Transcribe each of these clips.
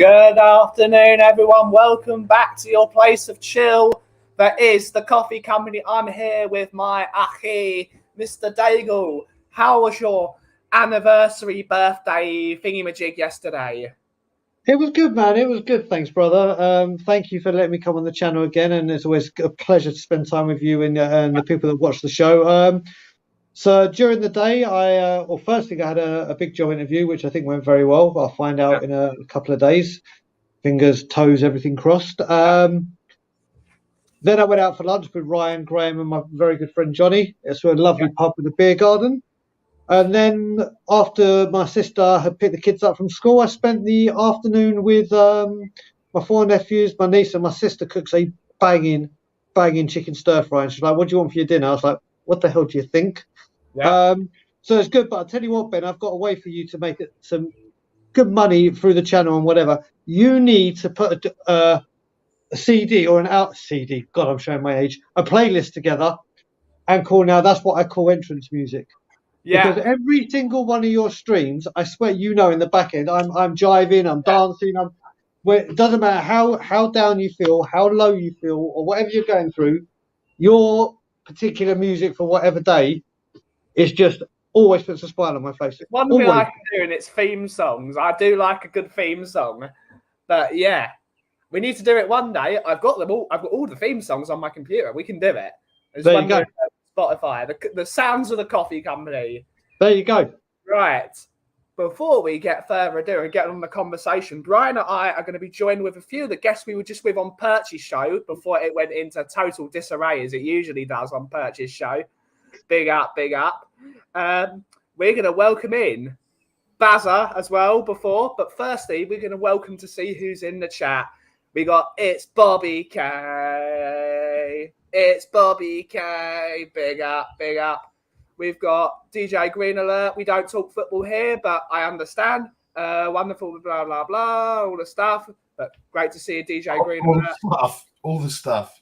Good afternoon, everyone. Welcome back to your place of chill. That is the coffee company. I'm here with my achi, Mr. Dagul. How was your anniversary birthday thingy-majig yesterday? It was good, man. It was good. Thanks, brother. Thank you for letting me come on the channel again, and it's always a pleasure to spend time with you and the people that watch the show. So during the day, first thing I had a big job interview, which I think went very well. I'll find out in a couple of days. Fingers, toes, everything crossed. Then I went out for lunch with Ryan, Graham, and my very good friend Johnny. It's a lovely pub with a beer garden. And then after my sister had picked the kids up from school, I spent the afternoon with my four nephews, my niece, and my sister cooks a banging chicken stir fry. And she's like, "What do you want for your dinner?" I was like, "What the hell do you think?" Yeah. So it's good. But I'll tell you what, Ben, I've got a way for you to make it some good money through the channel and whatever. You need to put a CD or an out CD. God, I'm showing my age. A playlist together and call now. That's what I call entrance music. Yeah. Because every single one of your streams, I swear, in the back end, I'm jiving, I'm dancing, it doesn't matter how down you feel, how low you feel, or whatever you're going through, your particular music for whatever day is just always puts a smile on my face. One thing I can do, and it's theme songs. I do like a good theme song, but yeah, we need to do it one day. I've got them all. I've got all the theme songs on my computer. We can do it. There you go. Spotify, the sounds of the coffee company. There you go. Right. Before we get further ado and get on the conversation, Brian and I are going to be joined with a few of the guests we were just with on Perch's show before it went into total disarray, as it usually does on Perch's show. Big up, big up. We're going to welcome in Bazza as well before, but firstly, we're going to welcome to see who's in the chat. We got It's Bobby K. It's Bobby K. Big up, big up. We've got DJ Green Alert. We don't talk football here, but I understand. Wonderful, blah, blah, blah, all the stuff. But great to see you, DJ Green Alert. All the stuff.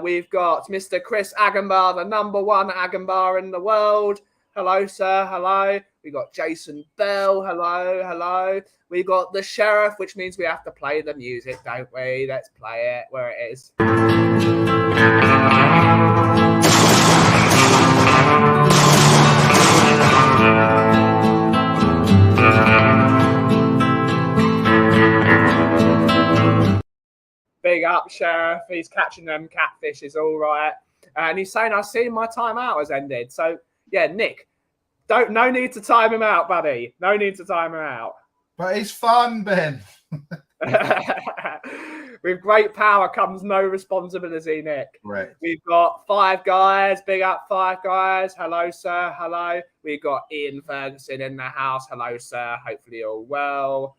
We've got Mr. Chris Agambar, the number one Agambar in the world. Hello, sir. Hello. We got Jason Bell. Hello, hello. We got the sheriff, which means we have to play the music, don't we? Let's play it where it is. Big up, sheriff. He's catching them catfishes, all right. And he's saying, "I've seen my timeout has ended." So, yeah, Nick, no need to time him out, buddy. No need to time him out. But it's fun, Ben. With great power comes no responsibility, Nick. Right. We've got Five Guys. Big up, Five Guys. Hello, sir. Hello. We've got Ian Ferguson in the house. Hello, sir. Hopefully you're well.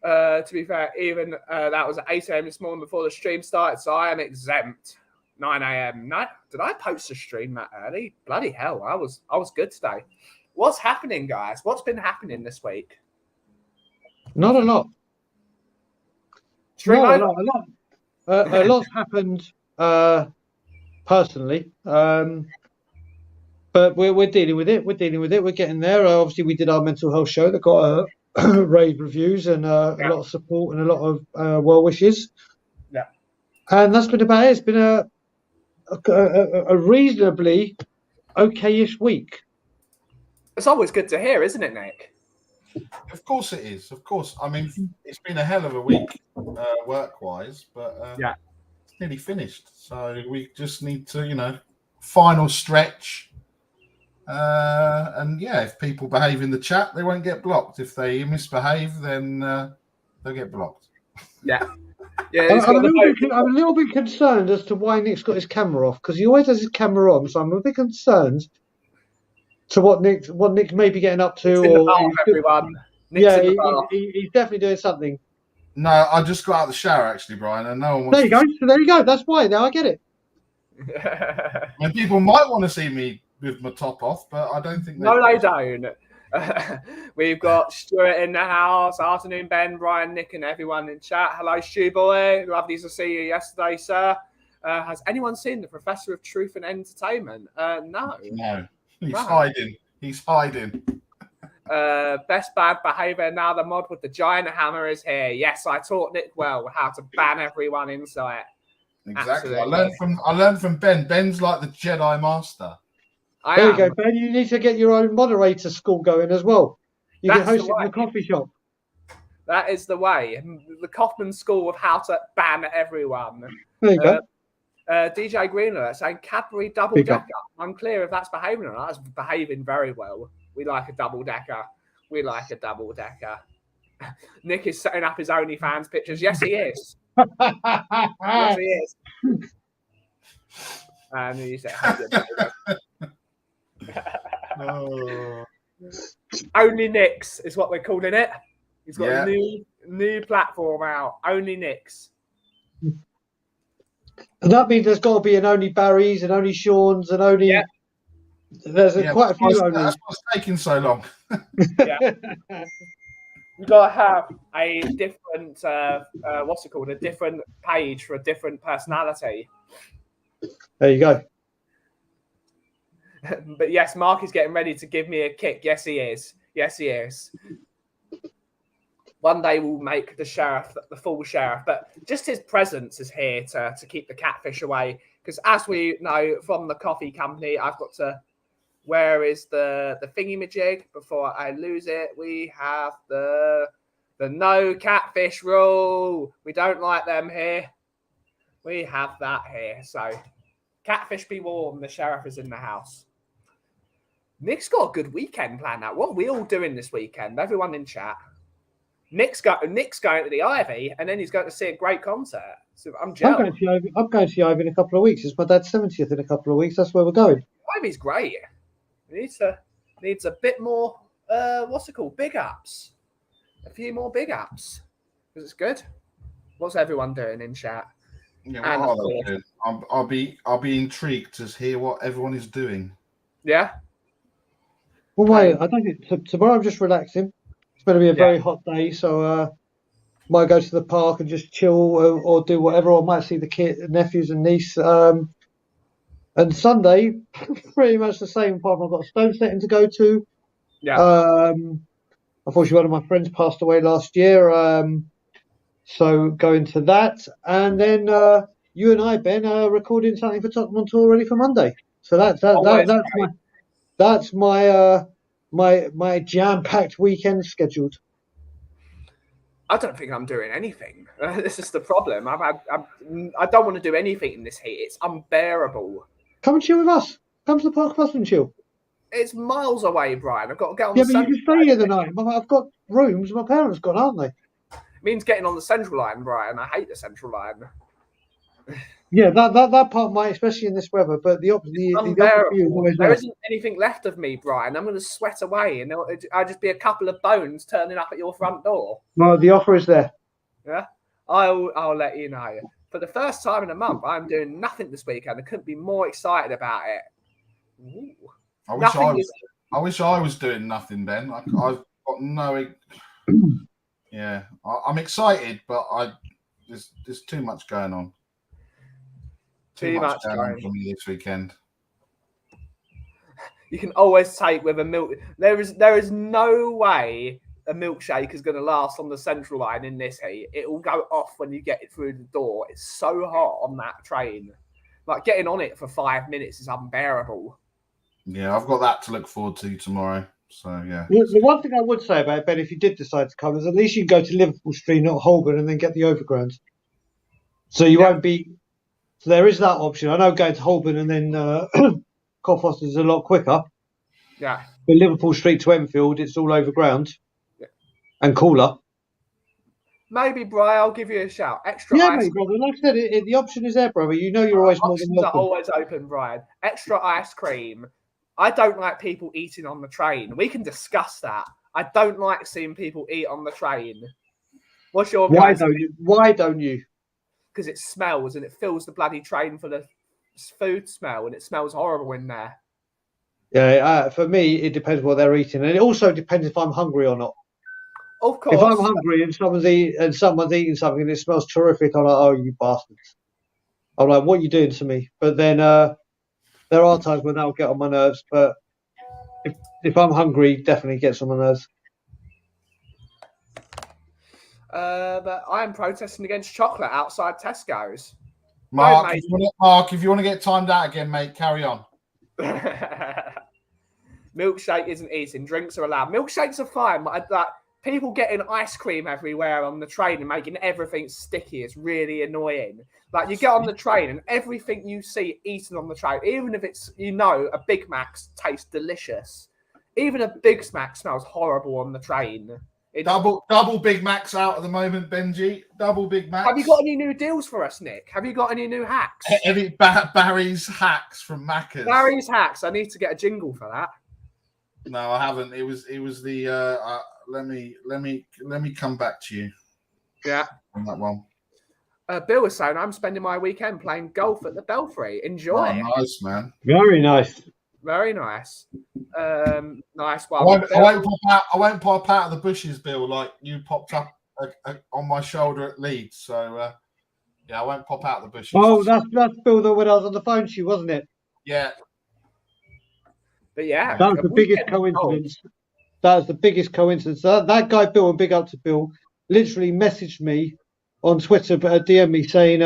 To be fair, even that was at 8 a.m. this morning before the stream started, so I am exempt. 9 a.m. Did I post a stream that early? Bloody hell, I was good today. What's happening, guys? What's been happening this week? Not a lot. A lot's happened personally, but we're dealing with it. We're getting there. Obviously, we did our mental health show that got rave reviews and a lot of support and a lot of well wishes. Yeah, and that's been about it. It's been a reasonably okay-ish week. It's always good to hear, isn't it, Nick? Of course it is. Of course. I mean, it's been a hell of a week work-wise, but it's nearly finished. So we just need to, final stretch. And if people behave in the chat, they won't get blocked. If they misbehave, then they'll get blocked. Yeah. I'm a little bit concerned as to why Nick's got his camera off, because he always has his camera on. So I'm a bit concerned to what Nick may be getting up to. Everyone. He's definitely doing something. No, I just got out of the shower actually, Brian, and no one wants. There you go. That's why. Now I get it. And people might want to see me with my top off, but I don't think they don't. We've got Stuart in the house. Afternoon, Ben, Brian, Nick, and everyone in chat. Hello, Stu boy. Lovely to see you yesterday, sir. Has anyone seen the Professor of Truth and Entertainment? No. He's hiding. Best bad behaviour. Now the mod with the giant hammer is here. Yes, I taught Nick well how to ban everyone in sight. Exactly. Absolutely. I learned from Ben. Ben's like the Jedi Master. There you go, Ben. You need to get your own moderator school going as well. You can host it in the coffee shop. That is the way. The Kaufman School of how to ban everyone. There you go. DJ Greenler saying Cadbury double decker. I'm clear if that's behaving or not. That's behaving very well. We like a double decker. We like a double decker. Nick is setting up his OnlyFans pictures. Yes, he is. Yes, he is. And he said, Only Nicks is what we're calling it. He's got a new platform out. Only Nicks. And that means there's got to be an Only Barry's and Only Sean's and Only. Yeah. There's quite a few Onlys. That's what's taking so long. You've got to have a different, what's it called? A different page for a different personality. There you go. But yes, Mark is getting ready to give me a kick. Yes, he is. Yes, he is. One day we'll make the sheriff the full sheriff, but just his presence is here to keep the catfish away. Because as we know from the coffee company, I've got to. Where is the thingy-majig? Before I lose it, we have the no catfish rule. We don't like them here. We have that here. So, catfish be warned. The sheriff is in the house. Nick's got a good weekend planned out. What are we all doing this weekend? Everyone in chat. Nick's going to the Ivy, and then he's going to see a great concert. So I'm jealous. I'm going to the Ivy in a couple of weeks. It's my dad's 70th in a couple of weeks. That's where we're going. Ivy's great. It needs a bit more. What's it called? Big ups. A few more big ups because it's good. What's everyone doing in chat? Yeah, I'll be intrigued to hear what everyone is doing. Yeah. Well, wait. I don't think tomorrow. I'm just relaxing. It's going to be a very hot day, so might go to the park and just chill or do whatever. Or might see the nephews and niece. And Sunday, pretty much the same. Apart from I've got a stone setting to go to. Yeah. Unfortunately, one of my friends passed away last year. So going to that, and then you and I, Ben, are recording something for TottenhamOnTour ready for Monday. So that's my jam-packed weekend scheduled. I don't think I'm doing anything. This is the problem. I don't want to do anything in this heat. It's unbearable. Come and chill with us. Come to the park with us and chill. It's miles away, Brian. I've got to get on the central line. Yeah, but you can stay here the night. I've got rooms my parents got, aren't they? It means getting on the central line, Brian. I hate the central line. Yeah, that part might, especially in this weather, but the there isn't anything left of me, Brian. I'm going to sweat away, and I'll just be a couple of bones turning up at your front door. Well, the offer is there. Yeah, I'll let you know. For the first time in a month, I'm doing nothing this weekend. I couldn't be more excited about it. Ooh. I wish I was doing nothing, Ben. I've got no. Yeah, I'm excited, but there's too much going on. Too much going on for me this weekend. You can always take with a milk. There is no way a milkshake is going to last on the central line in this heat. It will go off when you get it through the door. It's so hot on that train. Like getting on it for 5 minutes is unbearable. Yeah, I've got that to look forward to tomorrow. So, yeah. The one thing I would say about it, Ben, if you did decide to come, is at least you can go to Liverpool Street, not Holborn, and then get the overground. So you won't be... So there is that option. I know going to Holborn and then Kauffie is a lot quicker. Yeah. But Liverpool Street to Enfield, it's all overground and cooler. Maybe, Brian, I'll give you a shout. Extra ice. Yeah, mate, brother. Like I said, the option is there, brother. You know you're always more than welcome. Options are always open, Brian. Extra ice cream. I don't like people eating on the train. We can discuss that. I don't like seeing people eat on the train. What's your Why don't you? Because it smells and it fills the bloody train full of food smell and it smells horrible in there. Yeah, for me, it depends what they're eating. And it also depends if I'm hungry or not. Of course. If I'm hungry and someone's eating something and it smells terrific, I'm like, oh, you bastards. I'm like, what are you doing to me? But then there are times when that'll get on my nerves. But if I'm hungry, definitely get some of those. But I am protesting against chocolate outside Tesco's. Mark, if you want to get timed out again, mate, carry on. Milkshake isn't eating. Drinks are allowed. Milkshakes are fine. Like people getting ice cream everywhere on the train and making everything sticky is really annoying. Like you get on the train and everything you see eaten on the train, even if it's a Big Mac tastes delicious, even a Big Mac smells horrible on the train. Double Big Macs out at the moment, Benji. Double Big Macs. Have you got any new deals for us, Nick? Have you got any new hacks? Barry's hacks from Macca's. Barry's hacks. I need to get a jingle for that. No, I haven't. It was the. Let me come back to you. Yeah. On that one. Bill was saying I'm spending my weekend playing golf at the Belfry. Enjoy. Oh, nice, man. Very nice. Very nice. Nice one. I won't pop out of the bushes, Bill, like you popped up on my shoulder at Leeds. So, I won't pop out of the bushes. Oh, that's Bill that when I was on the phone to you, wasn't it? Yeah. But yeah. That was the biggest coincidence. That was the biggest coincidence. That guy, Bill, and big up to Bill, literally messaged me on Twitter, DM me saying,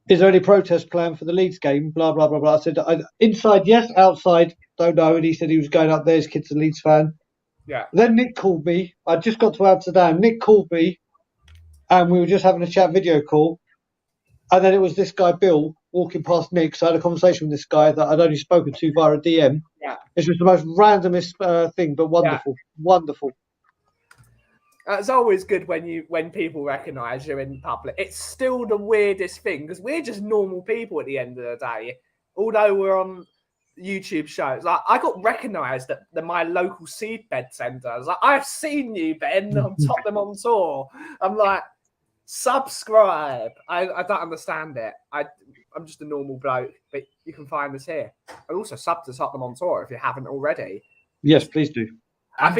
is there any protest plan for the Leeds game? Blah, blah, blah, blah. I said, inside, yes. Outside, don't know. And he said he was going up there. His kid's a Leeds fan. Yeah. Then Nick called me. I just got to Amsterdam. Nick called me and we were just having a chat video call. And then it was this guy, Bill, walking past Nick. So I had a conversation with this guy that I'd only spoken to via a DM. Yeah. It's just the most randomest thing, but wonderful. Yeah. Wonderful. It's always good when people recognise you in public. It's still the weirdest thing because we're just normal people at the end of the day. Although we're on YouTube shows, like I got recognised at my local seedbed centre. Like, I've seen you, Ben, on TottenhamOnTour. I'm like, subscribe. I don't understand it. I'm just a normal bloke, but you can find us here. And also sub to TottenhamOnTour if you haven't already. Yes, please do. And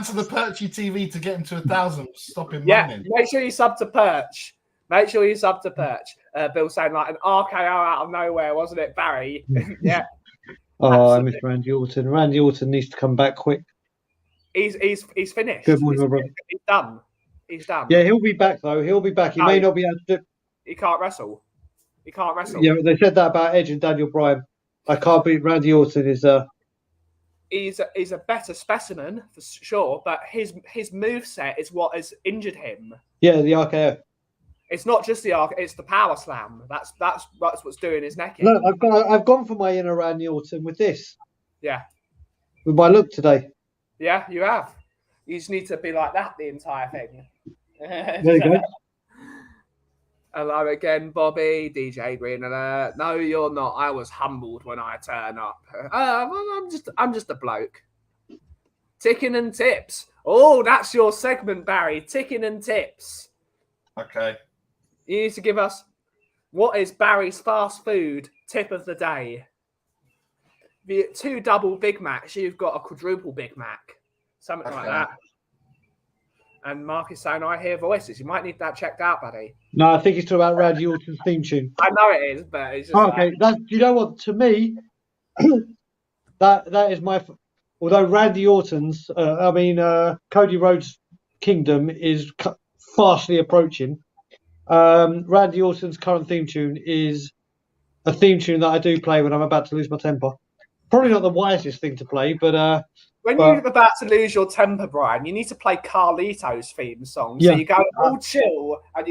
to the Perchy TV to get him to 1,000. Stop him running. Make sure you sub to Perch. Bill saying like an RKO out of nowhere, wasn't it, Barry? Yeah. Oh, I miss Randy Orton. Randy Orton needs to come back quick. He's finished. Good morning, my brother. He's done. Yeah, he'll be back though. He'll be back. He may not be able to. He can't wrestle. Yeah, they said that about Edge and Daniel Bryan. I can't beat Randy Orton. He's a better specimen for sure, but his moveset is what has injured him. Yeah, the RKO. It's not just the RKO; it's the power slam. That's what's doing his neck in. No, I've gone for my inner Randy Orton with this. Yeah. With my look today. Yeah, you have. You just need to be like that the entire thing. There you go. Hello again, Bobby. DJ Green Alert. No, you're not. I was humbled when I turn up. I'm just a bloke. Ticking and tips. Oh, that's your segment, Barry. Ticking and tips. Okay. You need to give us what is Barry's fast food tip of the day. If you get 2 double Big Macs, you've got a quadruple Big Mac. Something like that. And Mark is saying, I hear voices. You might need that checked out, buddy. No, I think he's talking about Randy Orton's theme tune. I know it is, but it's just okay. You know what? To me, that is my. Although Randy Orton's, Cody Rhodes' kingdom is fastly approaching. Randy Orton's current theme tune is a theme tune that I do play when I'm about to lose my temper. Probably not the wisest thing to play, but. When you're about to lose your temper, Brian, you need to play Carlito's theme song. So you go all chill, and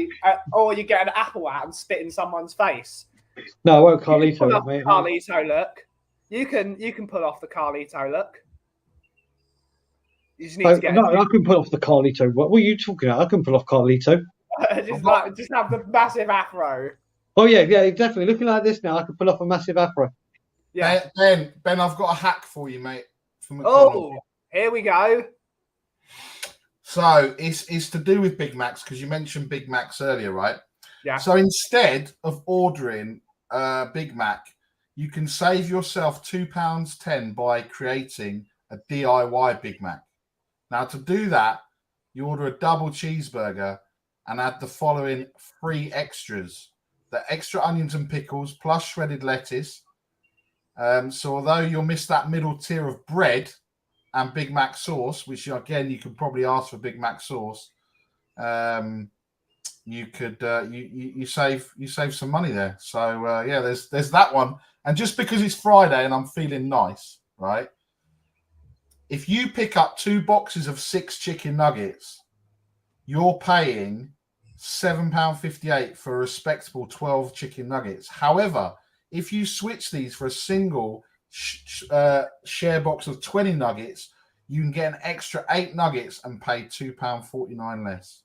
or you get an apple out and spit in someone's face. No, I won't Carlito, mate. Carlito look. You can pull off the Carlito look. You just need to get. No, I can pull off the Carlito. What were you talking about? I can pull off Carlito. just have the massive afro. Oh yeah, definitely. Looking like this now, I can pull off a massive afro. Yeah, Ben, I've got a hack for you, mate. Oh, here we go. So it's to do with Big Macs because you mentioned Big Macs earlier, right? Yeah. So instead of ordering a Big Mac, you can save yourself £2.10 by creating a DIY Big Mac. Now to do that, you order a double cheeseburger and add the following 3 extras: the extra onions and pickles plus shredded lettuce, So although you'll miss that middle tier of bread and Big Mac sauce, which again you can probably ask for Big Mac sauce, you could you save some money there. So yeah, there's that one. And just because it's Friday and I'm feeling nice, right? If you pick up 2 boxes of 6 chicken nuggets, you're paying £7.58 for a respectable 12 chicken nuggets. However, if you switch these for a single share box of 20 nuggets, you can get an extra 8 nuggets and pay £2.49 less.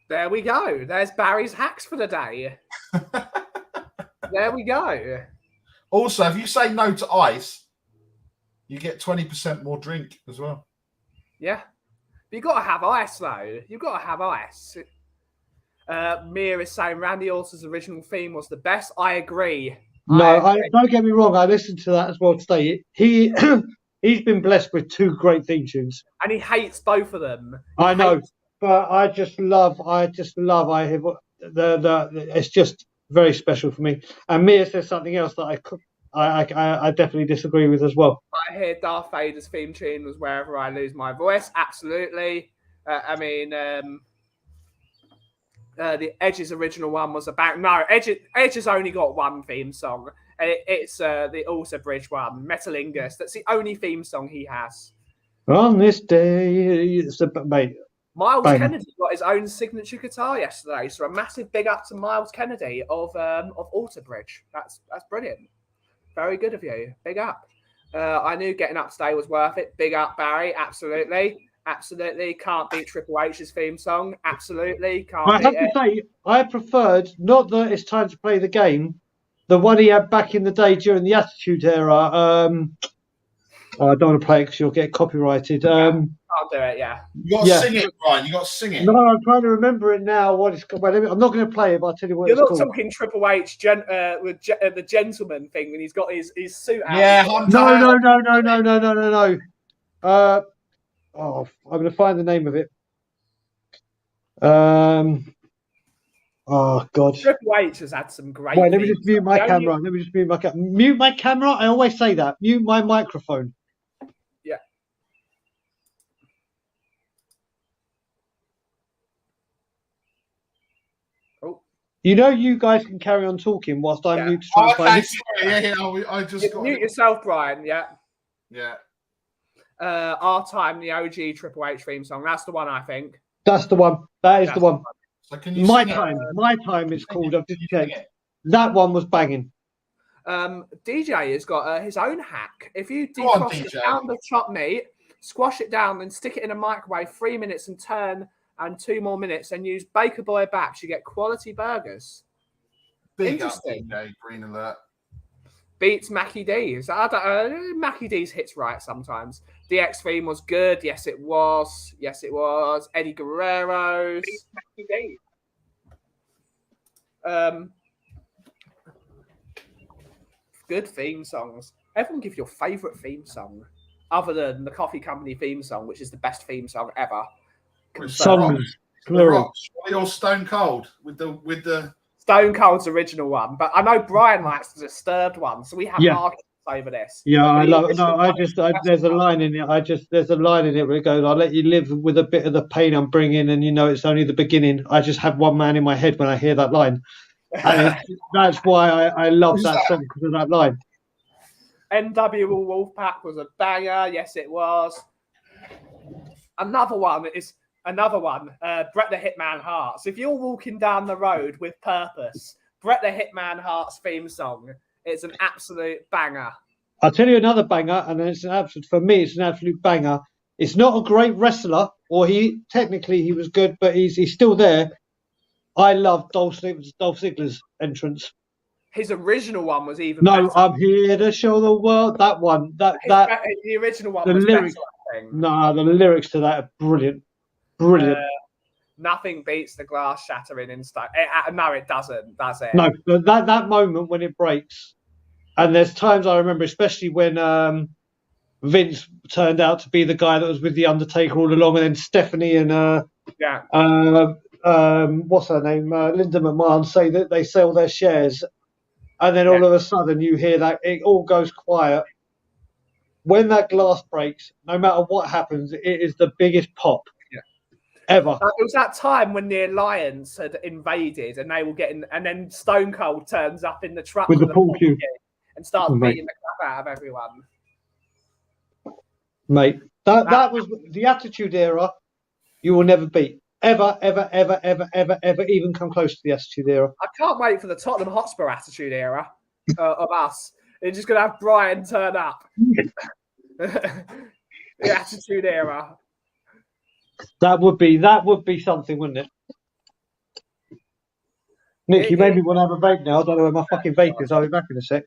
There we go. There's Barry's hacks for the day. There we go. Also, if you say no to ice, you get 20% more drink as well. Yeah. You've got to have ice, though. You've got to have ice. Mia is saying Randy Orton's original theme was the best. I agree. No, don't get me wrong. I listened to that as well today. He's been blessed with 2 great theme tunes. And he hates both of them. I know. But I just love. I hear it's just very special for me. And Mia says something else that I definitely disagree with as well. I hear Darth Vader's theme tune was Wherever I Lose My Voice. Absolutely. The Edge's original one was about... No, Edge has only got one theme song. It's the Alter Bridge one, Metalingus. That's the only theme song he has. On this day, mate. Miles Kennedy got his own signature guitar yesterday, so a massive big up to Miles Kennedy of Alter Bridge. That's brilliant. Very good of you. Big up. I knew getting up today was worth it. Big up, Barry. Absolutely. Absolutely. Can't beat Triple H's theme song. Absolutely. I have to say, I preferred, not that it's time to play the game, the one he had back in the day during the Attitude Era. I don't want to play it because you'll get copyrighted. I'll do it, yeah. You got to sing it, Brian. You got to sing it. No, I'm trying to remember it now. What it's called. I'm not going to play it, but I'll tell you what You're it's not called. talking Triple H with the gentleman thing when he's got his suit out. Yeah, No. I'm going to find the name of it. Oh, God. Triple H has had some great... Wait, let me just mute my camera. Mute my camera? I always say that. Mute my microphone. Yeah. Oh. You know you guys can carry on talking whilst I mute. Okay, sorry. Yeah, I just got... Mute yourself, Brian, yeah. Yeah. Our Time, the OG Triple H theme song. That's the one, I think. That's the one. That is the one. So can you My Time it's called. I've just checked. That one was banging. DJ has got his own hack. If you defrost a pound of chopped meat, squash it down, then stick it in a microwave 3 minutes and turn, and 2 more minutes, and use Baker Boy Baps, you get quality burgers. Big up, DJ, green alert. Beats Mackie D's. Mackie D's hits right sometimes. DX theme was good. Yes, it was. Yes, it was. Eddie Guerrero's. Beats Mackie D. Good theme songs. Everyone give your favourite theme song, other than the Coffee Company theme song, which is the best theme song ever. Songs, plural. You're Stone Cold with the Stone Cold's original one, but I know Brian likes the Disturbed one, so we have arguments over this. Yeah, I love it. No, there's a line in it. There's a line in it where it goes, "I'll let you live with a bit of the pain I'm bringing, and you know it's only the beginning." I just have one man in my head when I hear that line. And that's why I love that song, because of that line. NWO Wolfpack was a banger. Yes, it was. Another one, Bret the Hitman Hart's. If you're walking down the road with purpose, Bret the Hitman Hart's theme song, it's an absolute banger. I'll tell you another banger, and it's an absolute banger. It's not a great wrestler, or he was good, but he's still there. I love Dolph Ziggler's entrance. His original one was even better. No, I'm here to show the world. That one, the original one. The was lyrics, better, I think. No, the lyrics to that are brilliant. Brilliant. Nothing beats the glass shattering in stone. No, it doesn't, does it? No, that moment when it breaks, and there's times I remember, especially when Vince turned out to be the guy that was with the Undertaker all along, and then Stephanie and what's her name, Linda McMahon, say that they sell their shares, and then all of a sudden you hear that it all goes quiet. When that glass breaks, no matter what happens, it is the biggest pop ever. It was that time when the Alliance had invaded and they were getting, and then Stone Cold turns up in the truck With the pool cue and starts beating the crap out of everyone. Mate, that was the Attitude Era. You will never beat. Ever, even come close to the Attitude Era. I can't wait for the Tottenham Hotspur Attitude Era of us. They're just going to have Brian turn up. The Attitude Era. That would be something, wouldn't it? Nick, you made me want to have a vape now. I don't know where my fucking vape is. I'll be back in a sec.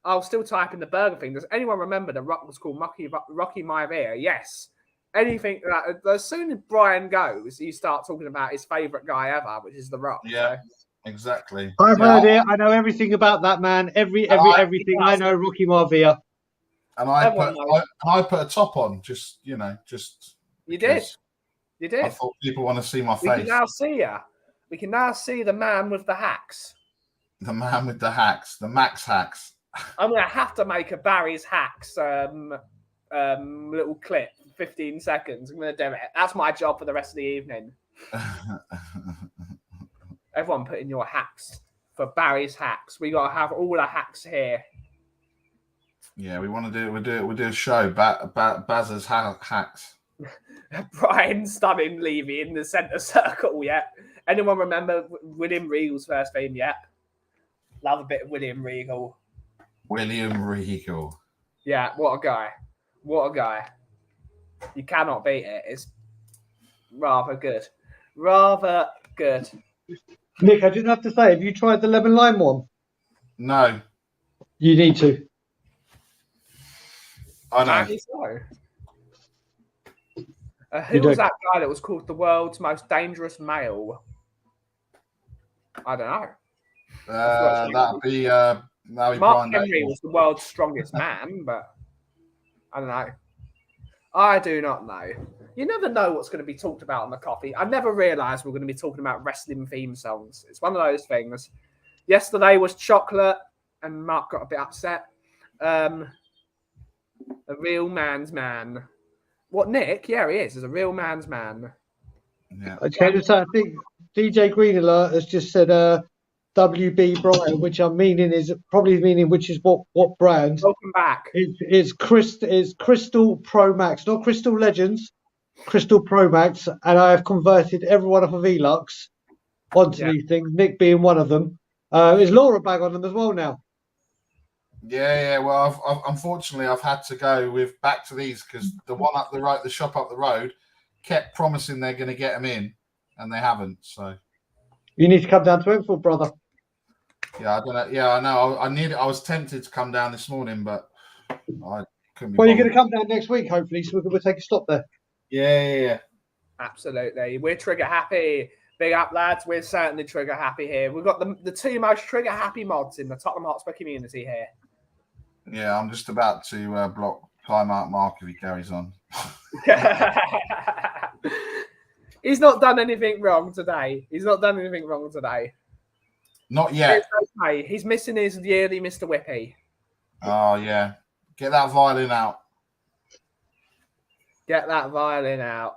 I'll still type in the burger thing. Does anyone remember the rock was called Rocky Maivia? Yes. Anything that as soon as Brian goes, you start talking about his favourite guy ever, which is The Rock. Yeah, exactly. I've heard it. I know everything about that man. Everything. I know Rocky Maivia. And I put a top on, just. You did. You did. I thought people want to see my face. We can now see you. We can now see the man with the hacks. The man with the hacks, the Max hacks. I'm going to have to make a Barry's hacks little clip, 15 seconds. I'm going to do it. That's my job for the rest of the evening. Everyone put in your hacks for Barry's hacks. We got to have all the hacks here. Yeah, we want to do it. We'll do a show, Baz's hacks. Brian Stunning Levy in the centre circle, yeah. Anyone remember William Regal's first theme? Yep. Love a bit of William Regal. William Regal. Yeah, what a guy. What a guy. You cannot beat it. It's rather good. Rather good. Nick, I just have to say, have you tried the lemon lime one? No. You need to. I know. Apparently so. Who was that guy that was called the world's most dangerous male? I don't know. That'd be Mark Brian Henry was the world's strongest man, but I don't know. I do not know. You never know what's going to be talked about on the coffee. I never realised we were going to be talking about wrestling theme songs. It's one of those things. Yesterday was chocolate, and Mark got a bit upset. A real man's man. What, Nick? Yeah, he is. He's a real man's man. Yeah. Okay, so I think DJ Green Alert has just said WB Brian, which I'm meaning is probably meaning which is what brand. Welcome back. It's Crystal Pro Max, not Crystal Legends, Crystal Pro Max, and I have converted everyone off of Elux onto these things. Nick being one of them. Is Laura bag on them as well now? Yeah. Well, unfortunately, I've had to go back to these because the one up the road, the shop up the road, kept promising they're going to get them in, and they haven't. So you need to come down to Enfield, brother. Yeah, I don't know. Yeah, I know. I was tempted to come down this morning, but I couldn't. Well, you're going to come down next week, hopefully, so we'll take a stop there. Yeah. Absolutely, we're trigger happy. Big up, lads. We're certainly trigger happy here. We've got the two most trigger happy mods in the Tottenham Hotspur community here. Yeah, I'm just about to block timeout Mark if he carries on. He's not done anything wrong today. Not yet. It's okay. He's missing his yearly Mr. Whippy. Oh, yeah. Get that violin out.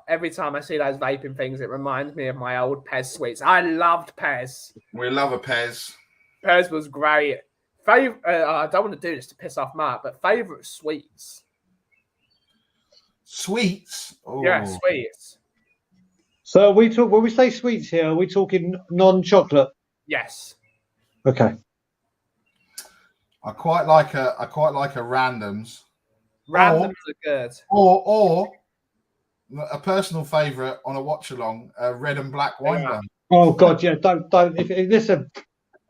Every time I see those vaping things, it reminds me of my old Pez sweets. I loved Pez. We love a Pez. Pez was great. I don't want to do this to piss off Mark, but favourite sweets? Sweets? Ooh. Yeah, sweets. So when we say sweets here, are we talking non-chocolate? Yes. Okay. I quite like a randoms. Randoms are good. Or a personal favourite on a watch along, red and black wine gum. Oh God, yeah! Don't. If listen,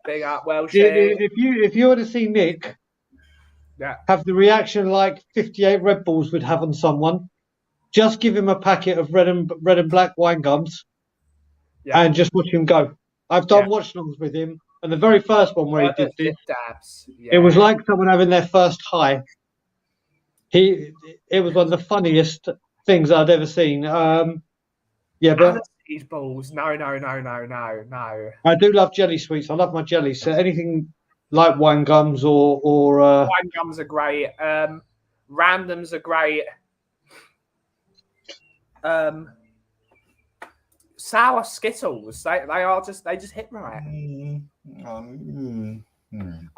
big up, well, if you were to see Nick, have the reaction like 58 Red Bulls would have on someone, just give him a packet of red and black wine gums, and just watch him go. I've done watch alongs with him, and the very first one where he did this, it was like someone having their first high. It was one of the funniest things I'd ever seen. But these balls, no. I do love jelly sweets. I love my jelly. So anything like wine gums or wine gums are great. Randoms are great. Sour Skittles, they just hit right.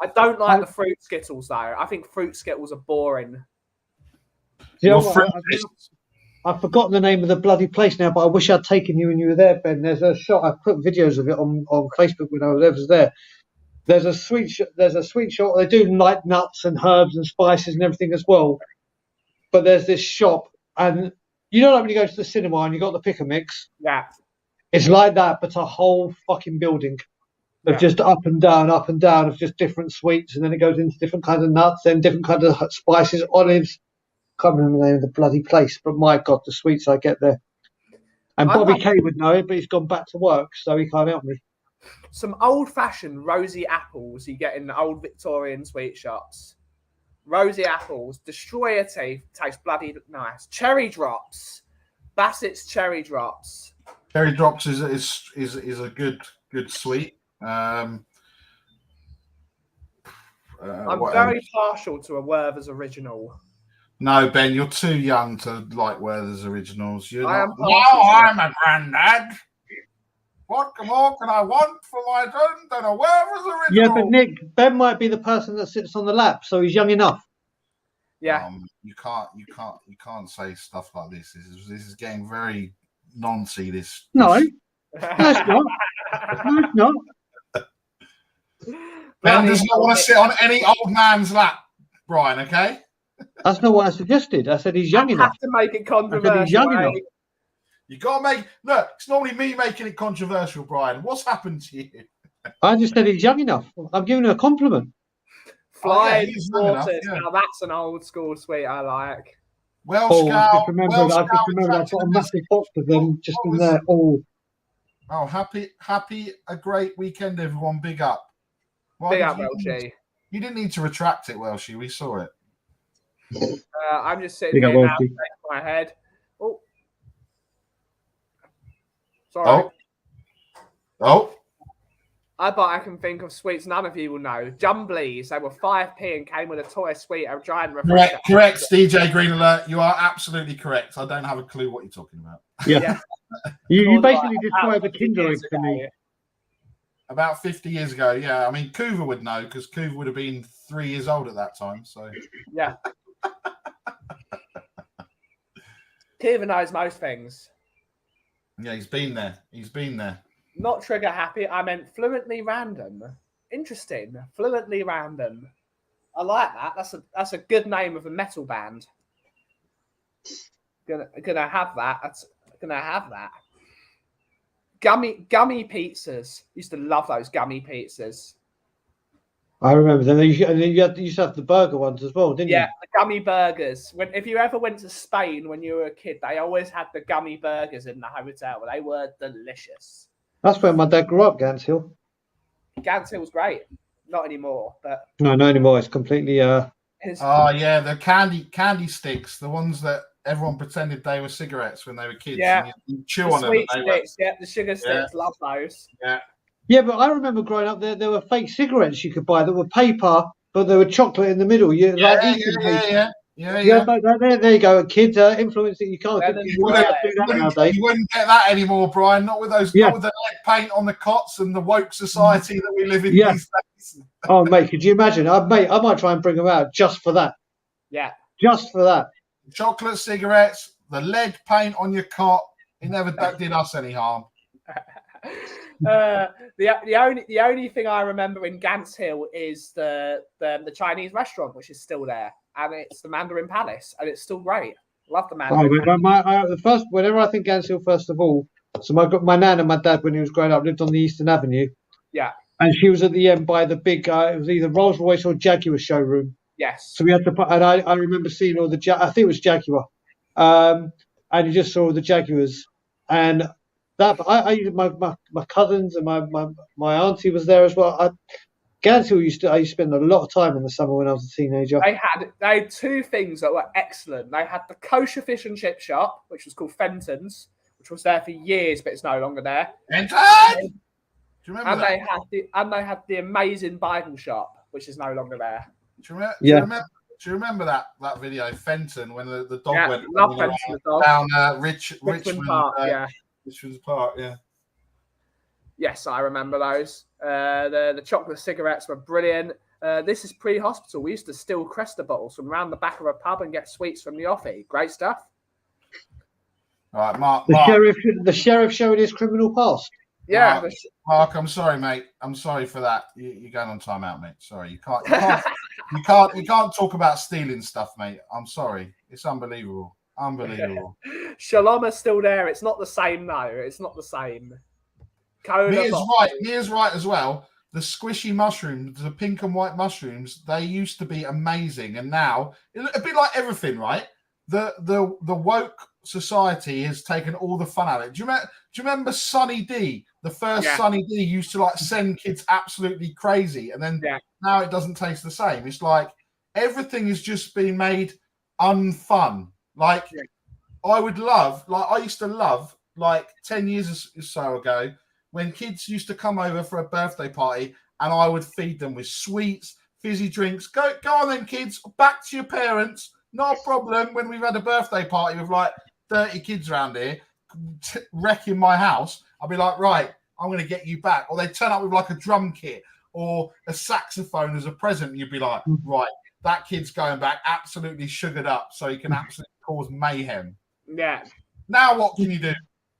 I don't like the fruit Skittles though. I think fruit Skittles are boring. I've forgotten the name of the bloody place now, but I wish I'd taken you when you were there, Ben. There's a shop. I put videos of it on Facebook when I was there. There's a sweet shop. They do like nuts and herbs and spices and everything as well. But there's this shop, and you know, like when you go to the cinema and you got the pick and mix. Yeah. It's like that, but a whole fucking building of just up and down of just different sweets, and then it goes into different kinds of nuts, then different kinds of spices, olives. Can't remember the name of the bloody place, but my God, the sweets I get there. And Bobby K would know it, but he's gone back to work, so he can't help me. Some old-fashioned rosy apples you get in the old Victorian sweet shops. Rosy apples, destroy your teeth, taste bloody nice. Cherry drops, Bassett's cherry drops. Cherry drops is a good sweet. I'm very partial to a Werther's original. No, Ben, you're too young to like Werther's originals. I'm a granddad. What more can I want for my son than a Werther's original? Yeah, but Nick, Ben might be the person that sits on the lap, so he's young enough. Yeah. You can't say stuff like this. This is getting very noncy. No, it's not. No, it's not. Ben does not want to sit on any old man's lap, Brian. Okay. That's not what I suggested. I said he's young enough. Have to make it controversial. He's young enough. You got to make. Look, it's normally me making it controversial, Brian. What's happened to you? I just said he's young enough. I'm giving him a compliment. Flying waters. Yeah. Now that's an old school sweet I like. Welsh I just remembered I've got a massive box of them just in there. Oh, happy a great weekend, everyone. Big up. Big up, Welshie. You didn't need to retract it, Welshie. We saw it. I'm just sitting here now, shaking my head. Oh, sorry. Oh. I bet I can think of sweets none of you will know. Jumblies. They were 5p and came with a toy sweet, a giant refresher. Correct, DJ Green Alert. You are absolutely correct. I don't have a clue what you're talking about. Yeah. you basically described a Kinder Egg to me. About 50 years ago, yeah. I mean, Kuva would know because Kuva would have been 3 years old at that time. So yeah. Kuva knows most things. Yeah, he's been there. Not trigger happy. I meant fluently random. Interesting. Fluently random. I like that. That's a good name of a metal band. Gonna have that. Gonna have that. Gummy pizzas. Used to love those gummy pizzas. I remember them. You used to have the burger ones as well, didn't you? Yeah, the gummy burgers. If you ever went to Spain when you were a kid, they always had the gummy burgers in the hotel. They were delicious. That's where my dad grew up, Gants Hill. Gants Hill was great. Not anymore, but not anymore. It's completely. Yeah, the candy sticks, the ones that everyone pretended they were cigarettes when they were kids. Yeah, and you chew on them. Sticks, the sugar sticks. Love those. Yeah. Yeah, but I remember growing up, there were fake cigarettes you could buy that were paper, but there were chocolate in the middle. Yeah. There you go, kids influencing. You can't do that nowadays. You wouldn't get that anymore, Brian. Not with those. Not with the lead paint on the cots and the woke society that we live in these days. Oh, mate, could you imagine? I might try and bring them out just for that. Yeah, just for that. Chocolate cigarettes, the lead paint on your cot. It never did us any harm. The only thing I remember in Gants Hill is the Chinese restaurant, which is still there, and it's the Mandarin Palace, and it's still great. Love the Mandarin. Whenever I think Gants Hill, first of all, so my nan and my dad, when he was growing up, lived on the Eastern Avenue. Yeah, and she was at the end by the big. It was either Rolls Royce or Jaguar showroom. Yes. So we had to put, and I remember seeing all the. I think it was Jaguar, and you just saw all the Jaguars, and. My cousins and my auntie was there as well. Gants Hill I used to spend a lot of time in the summer when I was a teenager. They had two things that were excellent. They had the kosher fish and chip shop, which was called Fenton's, which was there for years, but it's no longer there. Fenton! Do you remember that? They had the amazing Bible shop. which is no longer there. Do you remember that video, Fenton, when the dog went down Richmond Park? Richmond Park, yeah. Yes, I remember those. The chocolate cigarettes were brilliant. This is pre-hospital. We used to steal Cresta bottles from around the back of a pub and get sweets from the offie. Great stuff. All right, Mark. The sheriff showing his criminal past. Yeah, Mark, I'm sorry, mate. I'm sorry for that. You're going on timeout, mate. Sorry, you can't talk about stealing stuff, mate. I'm sorry. It's unbelievable. Shalom is still there. It's not the same, though. It's not the same. Mia's right as well. The squishy mushrooms, the pink and white mushrooms, they used to be amazing, and now a bit like everything, right? The woke society has taken all the fun out of it. Do you remember Sunny D? The first Sunny D used to send kids absolutely crazy, and then now it doesn't taste the same. It's like everything is just being made unfun. I used to love 10 years or so ago when kids used to come over for a birthday party and I would feed them with sweets, fizzy drinks. Go on then, kids, back to your parents. No problem. When we've had a birthday party with 30 kids around here wrecking my house, I'll be like, right, I'm going to get you back. Or they turn up with a drum kit or a saxophone as a present. And you'd be like, right, that kid's going back absolutely sugared up so he can absolutely cause mayhem. Yeah. Now what can you do?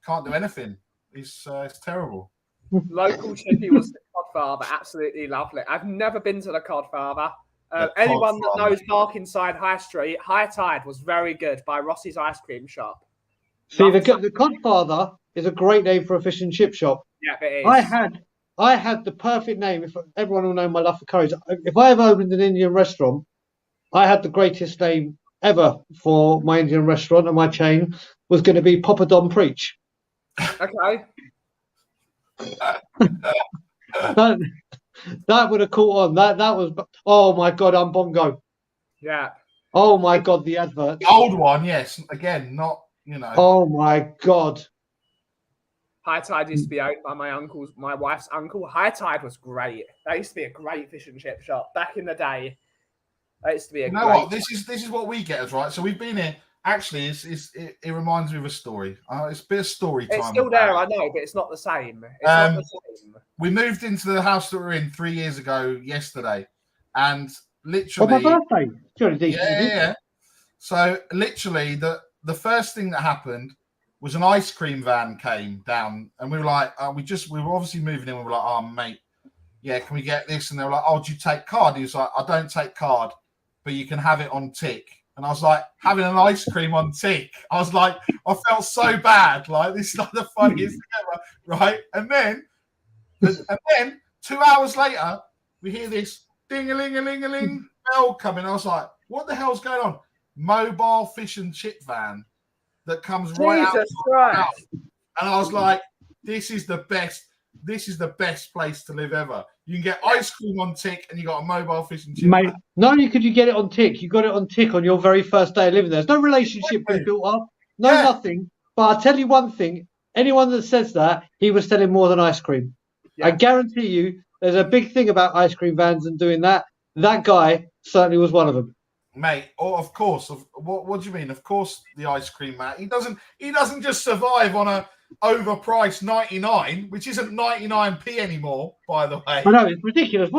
Can't do anything. It's terrible. Local chippy was the Codfather. Absolutely lovely. I've never been to the Codfather. Anyone that knows Barkingside High Street, High Tide was very good by Rossi's Ice Cream Shop. See, the Codfather is a great name for a fish and chip shop. Yeah, it is. I had the perfect name. If everyone will know my love for curries, if I ever opened an Indian restaurant, I had the greatest name ever for my Indian restaurant, and my chain was going to be Papa Don Preach. Okay. That would have caught on. That was. Oh my God, I'm Bongo. Yeah. Oh my God, the advert. The old one, yes. Again, not Oh my God. High Tide used to be owned by my wife's uncle. High Tide was great. That used to be a great fish and chip shop back in the day. That used to be a. This is what we get, right? So we've been here. Actually, it reminds me of a story. It's a bit of story time. It's still there, I know, but it's not the same. We moved into the house that we're in 3 years ago yesterday, and literally. Oh, my birthday. Yeah. So literally, the first thing that happened was an ice cream van came down, and we were like, we were obviously moving in. We were like, oh mate, yeah, can we get this? And they were like, oh, do you take card? He was like, I don't take card, but you can have it on tick. And I was like, having an ice cream on tick. I was like, I felt so bad. This is the funniest thing ever, right? And then 2 hours later, we hear this ding-a-ling-a-ling-a-ling bell coming. I was like, what the hell's going on? Mobile fish and chip van that comes right out. And I was like, this is the best place to live ever. You can get ice cream on tick and you got a mobile fish and chip. Mate, not only could you get it on tick, you got it on tick on your very first day of living there. There's no relationship being built up, nothing. But I'll tell you one thing, anyone that says that, he was selling more than ice cream. Yeah. I guarantee you there's a big thing about ice cream vans and doing that. That guy certainly was one of them. Mate, of course. What do you mean? Of course, the ice cream man. He doesn't just survive on a overpriced 99, which isn't 99p anymore, by the way. I know, it's ridiculous.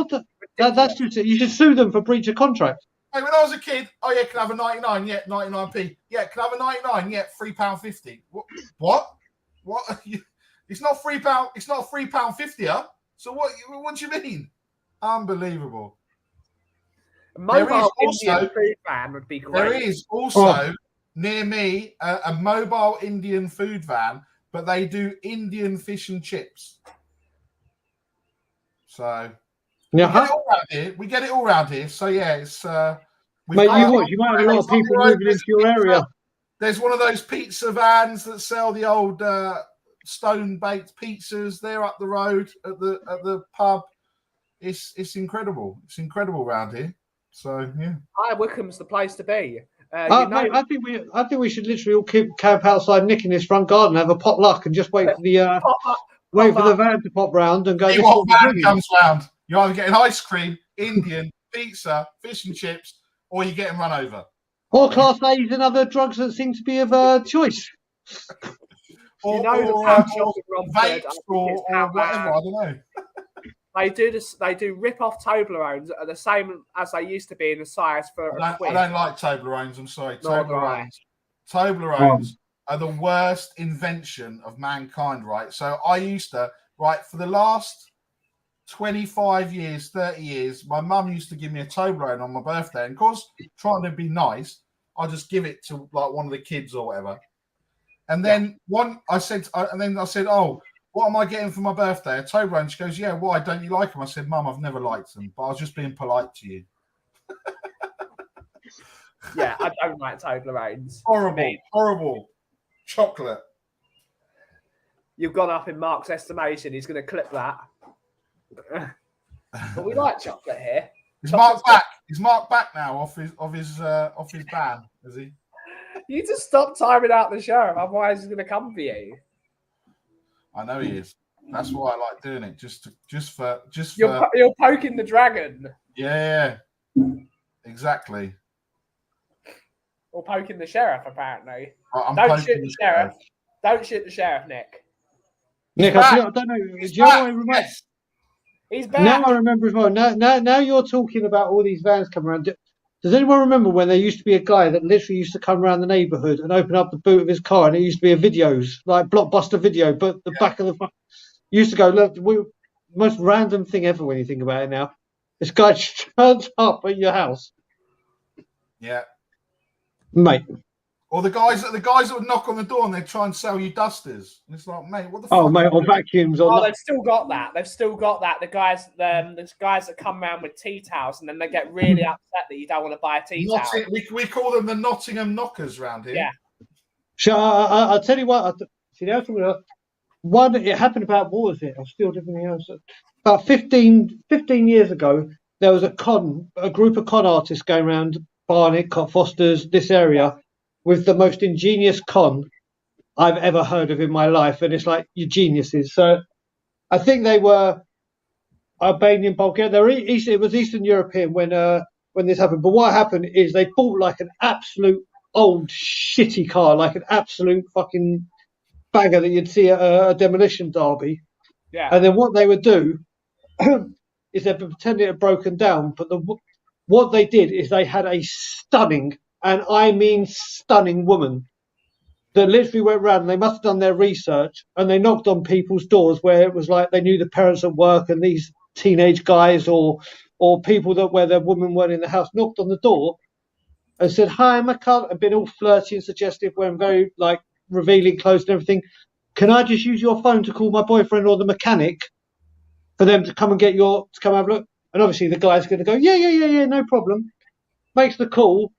That's just it. You should sue them for breach of contract. Hey, when I was a kid, oh yeah, can I have a 99? Yeah, 99p. Yeah, can I have a 99? Yeah, £3.50. What? It's not £3. It's not £3.50. So what do you mean? Unbelievable. Mobile Indian food van would be great. There is also near me a mobile Indian food van, but they do Indian fish and chips. So we get it all around here. So yeah, it's mate, you might have a lot of people moving into your area. There's one of those pizza vans that sell the old stone baked pizzas. They're up the road at the pub. It's incredible. It's incredible around here. So yeah, High Wycombe's the place to be. Mate, I think we should literally all camp outside Nick in his front garden, have a potluck, and just wait for the van to pop round and go. See what van comes round? You either get an ice cream, Indian, pizza, fish and chips, or you're getting run over. Or Class A's and other drugs that seem to be of choice. Or, the or pan shop in Romford, vapes or whatever, I don't know. They do this. They do rip-off Toblerones that are the same as they used to be in the size for I a quid. don't like Toblerones, I'm sorry. Nor do I. Toblerones are the worst invention of mankind, right? So I used to, right, for the last 25 years, 30 years, my mum used to give me a Toblerone on my birthday. And of course, trying to be nice, I just give it to like one of the kids or whatever. And then I said, oh, what am I getting for my birthday? A Toblerone. She goes, yeah, why don't you like them? I said, Mum, I've never liked them, but I was just being polite to you. Yeah, I don't like Toblerones. Horrible chocolate. You've gone up in Mark's estimation. He's going to clip that. But we like chocolate here. Is Mark back? Is Mark back now off his ban? Is he? You just stop timing out the sheriff, otherwise he's going to come for you. I know he is. That's why I like doing it. You're poking the dragon. Yeah, exactly. Or poking the sheriff, apparently. Don't shoot the sheriff. Don't shoot the sheriff, Nick. Nick, I don't know. Do you know what I remember? Yes. He's back. Now I remember as well. Now you're talking about all these vans coming around. Does anyone remember when there used to be a guy that literally used to come around the neighbourhood and open up the boot of his car, and it used to be a videos, like Blockbuster video, but the back of the used to go, look, most random thing ever when you think about it now. This guy turns up at your house. Yeah. Mate. Or the guys that would knock on the door and they'd try and sell you dusters. And it's like, mate, what the fuck? Oh, mate, or vacuums. Or they've still got that. The guys that come around with tea towels and then they get really upset that you don't want to buy a tea towel. We call them the Nottingham knockers round here. Yeah. So I'll tell you what. One, it happened about, what was it? I'm still living here. About 15 years ago, there was a group of con artists going around Barnet, Foster's, this area, with the most ingenious con I've ever heard of in my life. And it's like, you're geniuses. So I think they were Albanian, Bulgarian. It was Eastern European when this happened. But what happened is they bought like an absolute old shitty car, like an absolute fucking bagger that you'd see at a demolition derby. Yeah. And then what they would do is they'd pretend it had broken down. But what they did is they had a stunning, and I mean stunning, woman that literally went around, and they must have done their research, and they knocked on people's doors where it was like they knew the parents at work, and these teenage guys or people where their women weren't in the house knocked on the door and said, hi, my car, and been all flirty and suggestive, wearing very like revealing clothes and everything. Can I just use your phone to call my boyfriend or the mechanic for them to come and to come have a look? And obviously the guy's going to go, yeah, no problem. Makes the call.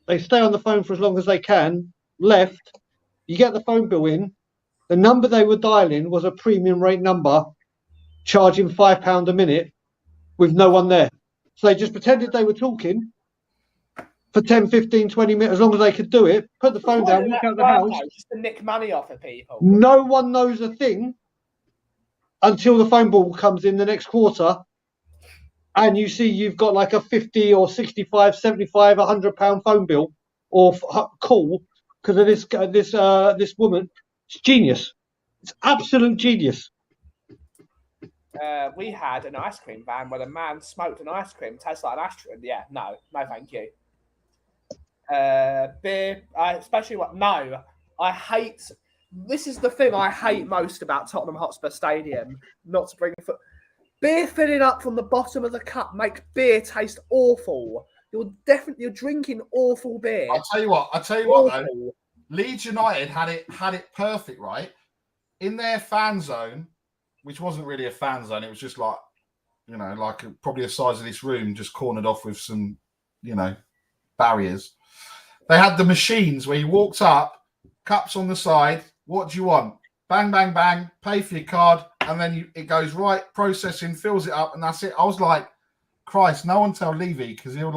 They stay on the phone for as long as they can. Left. You get the phone bill in. The number they were dialing was a premium rate number, charging £5 a minute with no one there. So they just pretended they were talking for 10, 15, 20 minutes, as long as they could do it, put the phone down, walk out the house. Just to nick money off of people. No one knows a thing until the phone bill comes in the next quarter, and you see you've got like a 50 or 65, 75, £100 phone bill or call because of this woman. It's genius. It's absolute genius. We had an ice cream van where the man smoked an ice cream, tastes like an ashtray. Yeah, no, thank you. Beer, especially I hate. This is the thing I hate most about Tottenham Hotspur Stadium. Not to bring beer filling up from the bottom of the cup makes beer taste awful. You're drinking awful beer. I'll tell you what though. Leeds United had it perfect, right? In their fan zone, which wasn't really a fan zone, it was just like, probably the size of this room, just cornered off with some, barriers. They had the machines where you walked up, cups on the side. What do you want? Bang, bang, bang. Pay for your card, and then it goes right, processing, fills it up, and that's it. I was like, Christ, no one tell Levy because he'll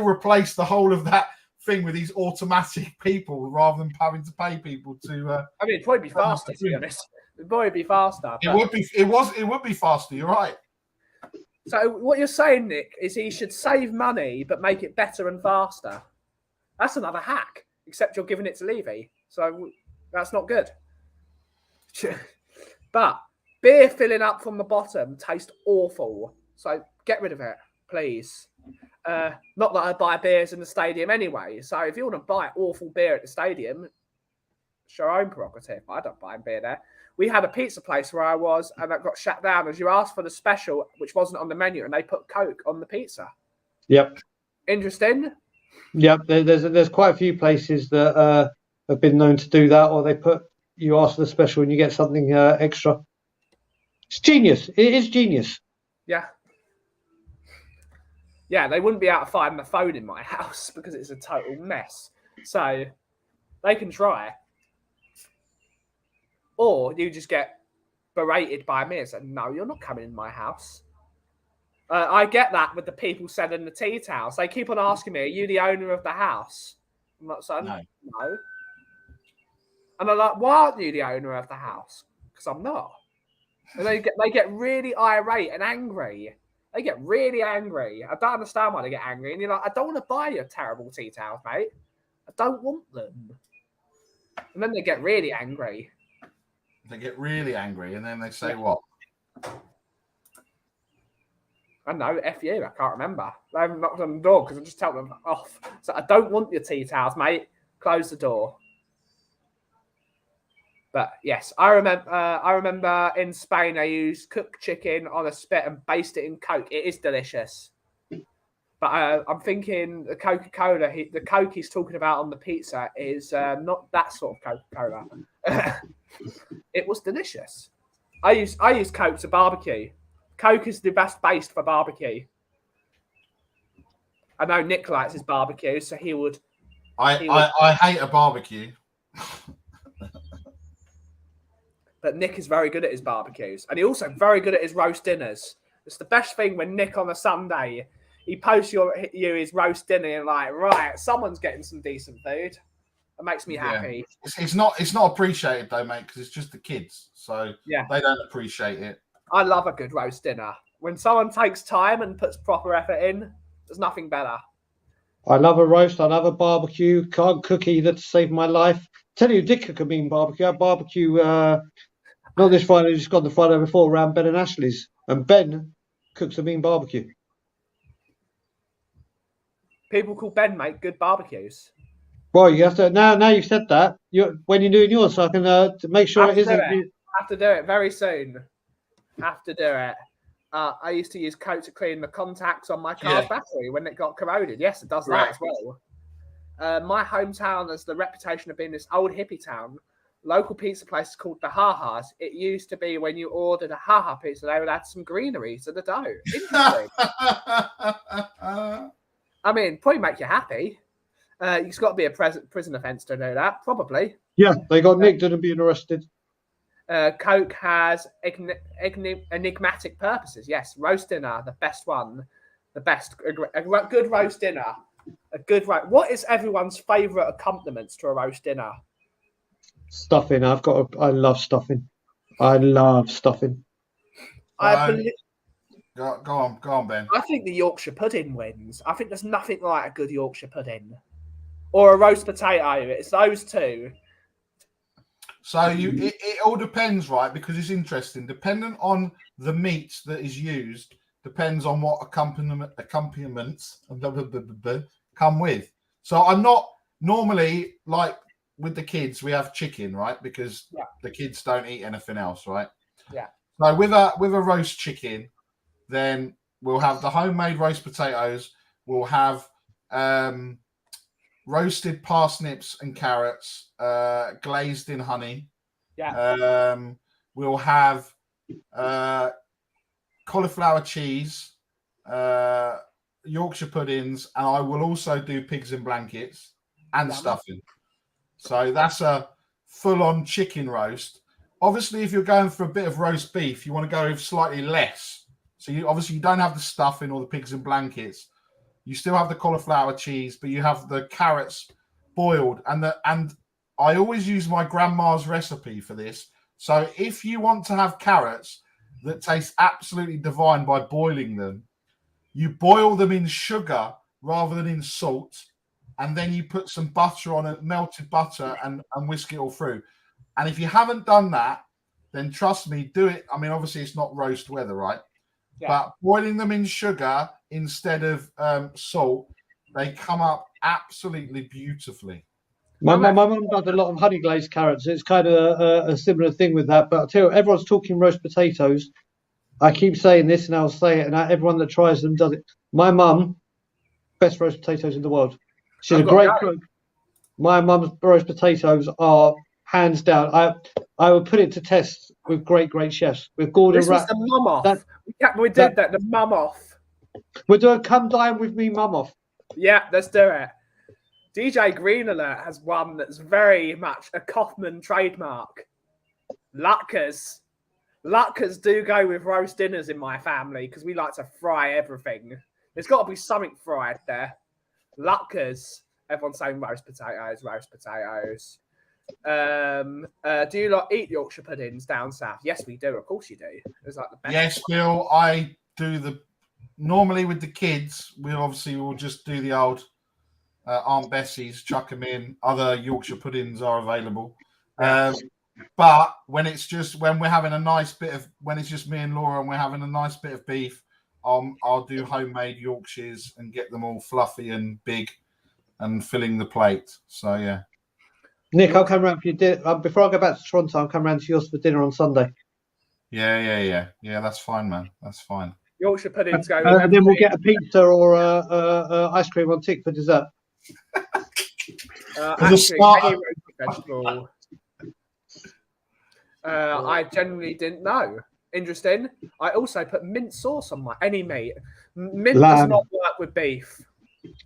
replace the whole of that thing with these automatic people rather than having to pay people to. I mean, it'd probably be faster, to be honest. It'd probably be faster. It would be faster. You're right. So what you're saying, Nick, is he should save money but make it better and faster. That's another hack, except you're giving it to Levy. So that's not good. But beer filling up from the bottom tastes awful. So get rid of it, please. Not that I buy beers in the stadium anyway. So if you want to buy awful beer at the stadium, it's your own prerogative. I don't buy beer there. We had a pizza place where I was, and that got shut down as you asked for the special, which wasn't on the menu, and they put Coke on the pizza. Yep. Interesting. Yep. There's quite a few places that have been known to do that, or you ask for the special and you get something extra. It's genius. It is genius. Yeah. Yeah, they wouldn't be able to find the phone in my house because it's a total mess. So they can try. Or you just get berated by me and say, no, you're not coming in my house. I get that with the people selling the tea towels. They keep on asking me, are you the owner of the house? I'm like, son, no. And they're like, why aren't you the owner of the house? Because I'm not. And they get really irate and angry. They get really angry. I don't understand why they get angry. And you're like, I don't want to buy your terrible tea towels, mate. I don't want them. And then they get really angry. They get really angry, and then they say what? I know, F you. I can't remember. They haven't knocked on the door because I just tell them off. So I don't want your tea towels, mate. Close the door. But yes, I remember in Spain they used cooked chicken on a spit and based it in Coke. It is delicious. But I'm thinking the Coca-Cola, the Coke he's talking about on the pizza is not that sort of Coca-Cola. It was delicious. I use Coke to barbecue. Coke is the best base for barbecue. I know Nick likes his barbecue, so he would. I hate a barbecue. But Nick is very good at his barbecues. And he's also very good at his roast dinners. It's the best thing when Nick on a Sunday, he posts you his roast dinner and like, right, someone's getting some decent food. It makes me happy. It's not appreciated though, mate, because it's just the kids. So they don't appreciate it. I love a good roast dinner. When someone takes time and puts proper effort in, there's nothing better. I love a roast. I love a barbecue. Can't cook either to save my life. Tell you, did cook a mean barbecue. I barbecue, not this Friday, just got the Friday before around Ben and Ashley's. And Ben cooks a mean barbecue. People call Ben make good barbecues. Well, you have to now you've said that. When you're doing yours, so I can make sure it isn't. Have to do it very soon. Have to do it. I used to use Coke to clean the contacts on my car's battery when it got corroded. Yes, it does that as well. My hometown has the reputation of being this old hippie town. Local pizza place is called the Ha-Ha's. It used to be when you ordered a Ha-Ha pizza, they would add some greenery to the dough. Interesting. I mean, probably make you happy. It's got to be a prison offence to do that, probably. Yeah, they got nicked and being arrested. Coke has enigmatic purposes. Yes, roast dinner, the best one. The best. A good roast dinner. What is everyone's favourite accompaniments to a roast dinner? Stuffing. I love stuffing. I love stuffing. Go on, Ben. I think the Yorkshire pudding wins. I think there's nothing like a good Yorkshire pudding or a roast potato. It's those two. So it all depends, right? Because it's interesting. Dependent on the meat that is used, depends on what accompaniments come with. So I'm not normally like with the kids. We have chicken, right? Because the kids don't eat anything else, right? Yeah. So with a roast chicken, then we'll have the homemade roast potatoes. We'll have roasted parsnips and carrots, glazed in honey. Yeah. We'll have cauliflower cheese, Yorkshire puddings, and I will also do pigs in blankets and stuffing. So that's a full-on chicken roast. Obviously, if you're going for a bit of roast beef, you want to go with slightly less. So you don't have the stuffing or the pigs in blankets. You still have the cauliflower cheese, but you have the carrots boiled. And I always use my grandma's recipe for this. So if you want to have carrots, that taste absolutely divine by boiling them. You boil them in sugar rather than in salt, and then you put some butter on it, melted butter, and whisk it all through. And if you haven't done that, then trust me, do it. I mean, obviously it's not roast weather, right? Yeah. But boiling them in sugar instead of salt, they come up absolutely beautifully. My mum does a lot of honey glazed carrots. It's kind of a similar thing with that. But I'll tell you, everyone's talking roast potatoes. I keep saying this, and I'll say it, and everyone that tries them does it. My mum, best roast potatoes in the world. She's a great cook. My mum's roast potatoes are hands down. I would put it to test with great chefs. With Gordon This was the mum off. We did that. The mum off. We're doing come dine with me, mum off. Yeah, let's do it. DJ Green Alert has one that's very much a Kaufman trademark. Lutkers. Lutkers do go with roast dinners in my family because we like to fry everything. There's got to be something fried there. Lutkers. Everyone's saying roast potatoes, roast potatoes. Do you like eat Yorkshire puddings down south? Yes, we do. Of course you do. It's like the best. Yes, Bill. I do normally with the kids. We'll just do the old Aunt Bessie's, chuck them in. Other Yorkshire puddings are available. But when it's just when it's just me and Laura and we're having a nice bit of beef, I'll do homemade Yorkshires and get them all fluffy and big and filling the plate. So yeah. Nick, I'll come round for your dinner. Before I go back to Toronto, I'll come round to yours for dinner on Sunday. Yeah. That's fine, man. That's fine. Yorkshire puddings go. And then we'll get a pizza or a ice cream on tick for dessert. Vegetable. I genuinely didn't know. Interesting. I also put mint sauce on any meat. Mint does not work with beef.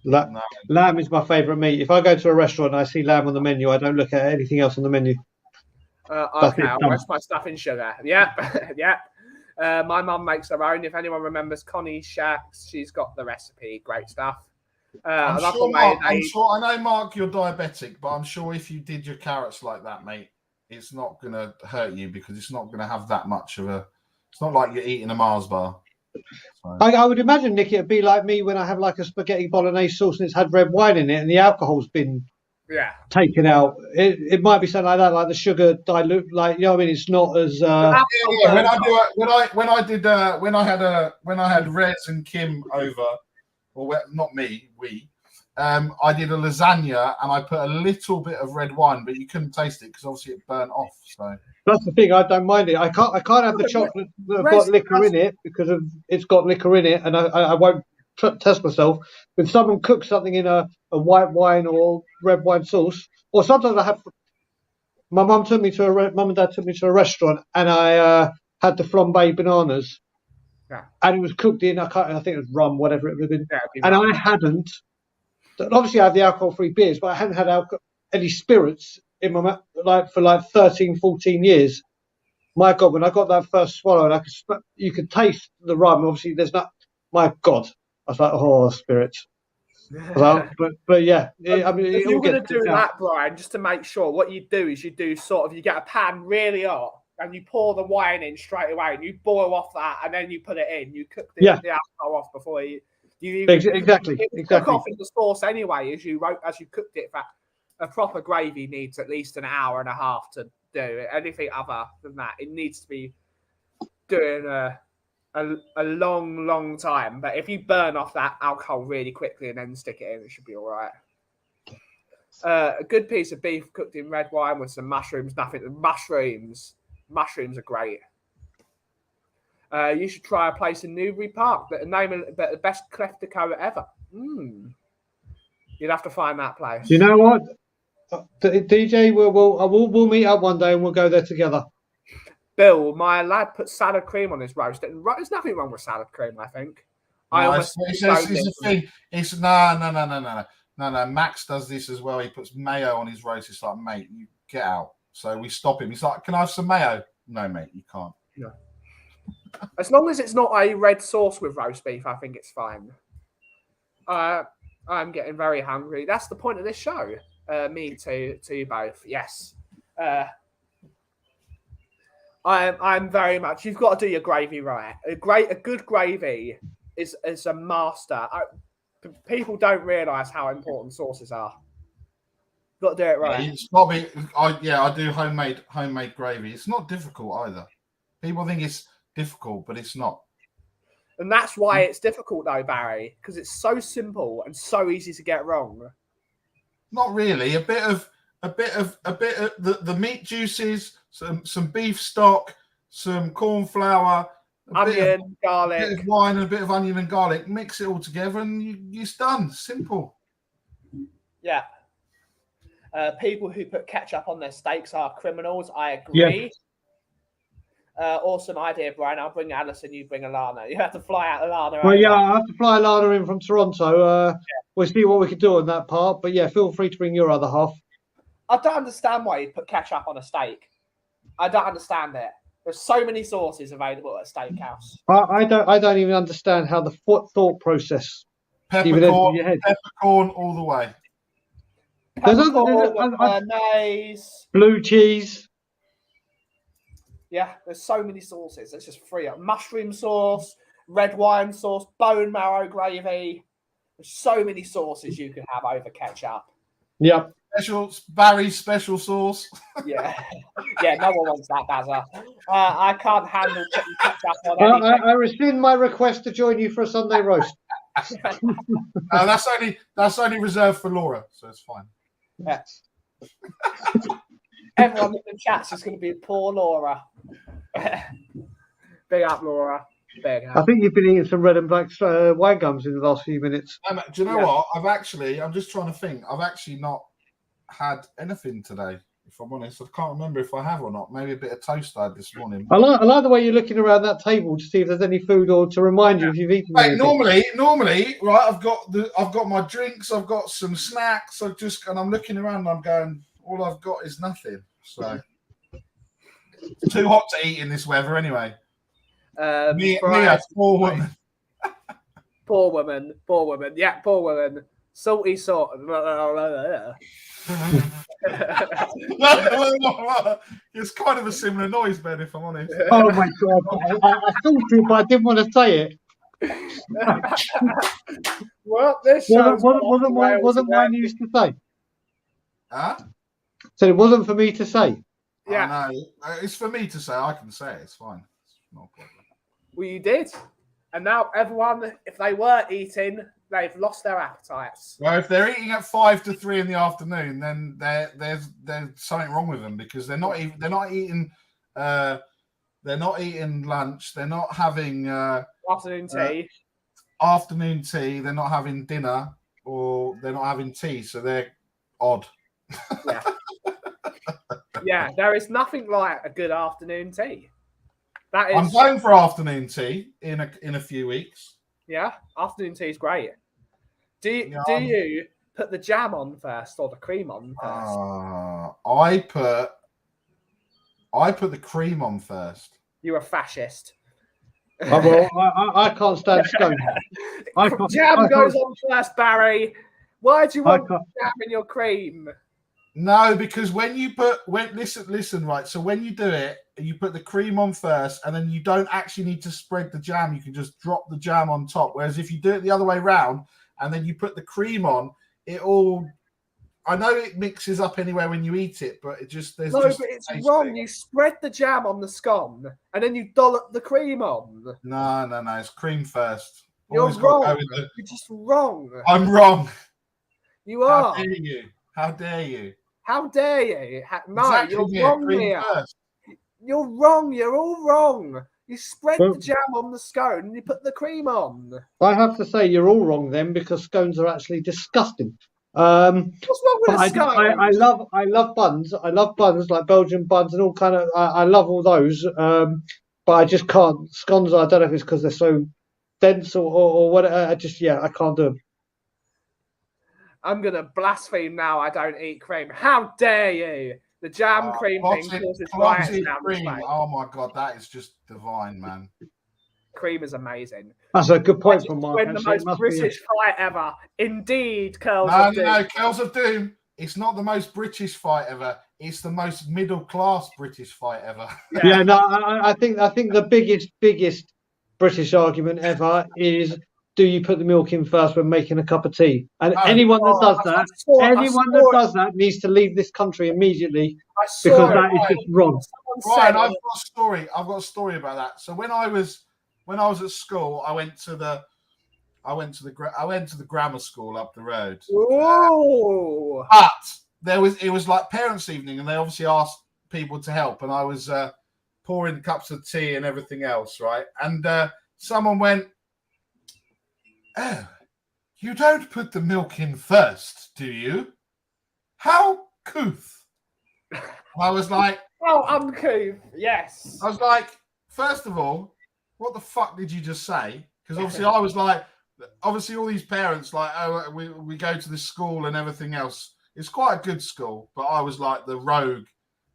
Lamb is my favourite meat. If I go to a restaurant and I see lamb on the menu, I don't look at anything else on the menu. Okay, I'll rest my stuff in sugar. Yep. My mum makes her own. If anyone remembers Connie's Shacks, she's got the recipe. Great stuff. I'm sure, I know, Mark, you're diabetic, but I'm sure if you did your carrots like that, mate, it's not going to hurt you because it's not going to have that much of a... It's not like you're eating a Mars bar. So. I would imagine, Nick, it'd be like me when I have like a spaghetti bolognese sauce and it's had red wine in it and the alcohol's been taken out. It might be something like that, like the sugar dilute, like, you know what I mean? It's not as... When I had Rez and Kim over, or not me, I did a lasagna and I put a little bit of red wine, but you couldn't taste it because obviously it burnt off. So that's the thing. I don't mind it. I can't have the chocolate that's got liquor in it because it's got liquor in it, and I won't test myself. When someone cooks something in a white wine or red wine sauce, or sometimes I have. My mum and dad took me to a restaurant, and I had the flambé bananas, and it was cooked in. I think it was rum, whatever it would have been, and I hadn't. Obviously, I have the alcohol-free beers, but I hadn't had any spirits in my mouth for 13, 14 years. My God, when I got that first swallow, and you could taste the rum. Obviously, there's not. My God, I was like, oh, spirits. But yeah, I mean, if you're going to do that, Brian, just to make sure, what you do is you get a pan really hot and you pour the wine in straight away and you boil off that and then you put it in. You cook the alcohol off before you exactly. Cook off in the sauce anyway as you cooked it. A proper gravy needs at least an hour and a half to do it. Anything other than that, it needs to be doing a long time. But if you burn off that alcohol really quickly and then stick it in, it should be all right. A good piece of beef cooked in red wine with some mushrooms. Mushrooms are great. You should try a place in Newbury Park. The best clef de cote ever. You'd have to find that place. You know what, DJ? We'll meet up one day and we'll go there together. Bill, my lad put salad cream on his roast. There's nothing wrong with salad cream, I think. It's a thing. It's no. Max does this as well. He puts mayo on his roast. It's like, mate, you get out. So we stop him. He's like, can I have some mayo? No, mate, you can't. No. As long as it's not a red sauce with roast beef, I think it's fine. I'm getting very hungry. That's the point of this show. Me to you both. Yes. I'm very much. You've got to do your gravy right. A good gravy is a master. People don't realise how important sauces are. You've got to do it right. It's got to be. I do homemade gravy. It's not difficult either. People think it's difficult, but it's not. And that's why it's difficult, though, Barry, because it's so simple and so easy to get wrong. Not really. A bit of the meat juices, some beef stock, some corn flour, onion, garlic, a bit of wine, and a bit of onion and garlic. Mix it all together, and it's done. Simple. Yeah. People who put ketchup on their steaks are criminals. I agree. Yeah. Awesome idea, Brian. I'll bring Alison. You bring Alana. You have to fly out Alana. Well, yeah, I have to fly Alana in from Toronto. We'll see what we can do on that part. But yeah, feel free to bring your other half. I don't understand why you put ketchup on a steak. I don't understand it. There's so many sauces available at a steakhouse. I don't even understand how the thought process. Peppercorn all the way. Mayonnaise, blue cheese. Yeah, there's so many sauces. Let's just free up. Mushroom sauce, red wine sauce, bone marrow gravy. There's so many sauces you can have over ketchup. Yep. Barry's special sauce. Yeah, no one wants that, Bazza. I can't handle putting ketchup on anything. I rescind my request to join you for a Sunday roast. That's only reserved for Laura, so it's fine. Yeah. Everyone in the chat's just going to be poor Laura. Big up, Laura. Big up. I think you've been eating some red and black wine gums in the last few minutes. Do you know what? I'm just trying to think. I've actually not had anything today, if I'm honest. I can't remember if I have or not. Maybe a bit of toast I had this morning. I like the way you're looking around that table to see if there's any food or to remind you if you've eaten. Hey, normally, right? I've got my drinks. I've got some snacks. And I'm looking around and I'm going, all I've got is nothing. So it's too hot to eat in this weather anyway. Mia, poor woman. Poor woman. Yeah, poor woman. Salty salt. It's kind of a similar noise, Ben, if I'm honest. Oh my God. I thought it, but I didn't want to say it. Well, this wasn't mine used to say. Huh? So it wasn't for me to say. Yeah. No, it's for me to say. I can say it. It's fine. It's not a problem. Well, you did. And now everyone, if they were eating, they've lost their appetites. Well, if they're eating at 2 to 3 in the afternoon, then there's something wrong with them because they're not eating lunch. They're not having afternoon tea. They're not having dinner, or they're not having tea. So they're odd. Yeah. Yeah, there is nothing like a good afternoon tea. That is. I'm going for afternoon tea in a few weeks. Yeah, afternoon tea is great. Do you put the jam on first or the cream on first? I put the cream on first. You're a fascist. Well, I can't stand scone. Jam goes on first, Barry. Why do you want jam in your cream? No, because listen, right. So when you do it, you put the cream on first, and then you don't actually need to spread the jam. You can just drop the jam on top. Whereas if you do it the other way around, and then you put the cream on, I know it mixes up anyway when you eat it, but but it's wrong. You spread the jam on the scone, and then you dollop the cream on. No. It's cream first. You're wrong. You're just wrong. I'm wrong. You are. How dare you? How dare you? No, you're wrong here. You're wrong. You're all wrong. You spread the jam on the scone and you put the cream on. I have to say you're all wrong then, because scones are actually disgusting. What's wrong with a scone? I love buns. I love buns like Belgian buns and all kind of. I love all those. But I just can't. Scones. I don't know if it's because they're so dense or what. I can't do them. I'm going to blaspheme now. I don't eat cream. How dare you? The jam cream thing causes riots down the way. Oh my God, that is just divine, man. Cream is amazing. That's a good point from Mark. Win the most British fight ever. Indeed, Curls of Doom. No, Curls of Doom it's not the most British fight ever. It's the most middle class British fight ever. Yeah, no, I think the biggest British argument ever is, do you put the milk in first when making a cup of tea? And anyone that does that needs to leave this country immediately, because that is just wrong. Ryan, I've got a story about that. So when I was at school, I went to the grammar school up the road. But it was like parents' evening, and they obviously asked people to help, and I was pouring cups of tea and everything else, right? And someone went, "Oh, you don't put the milk in first, do you? How couth!" I was like, "Oh, uncouth." Yes. I was like, first of all, what the fuck did you just say? Because obviously I was like, obviously all these parents like, oh, we go to this school and everything else. It's quite a good school, but I was like the rogue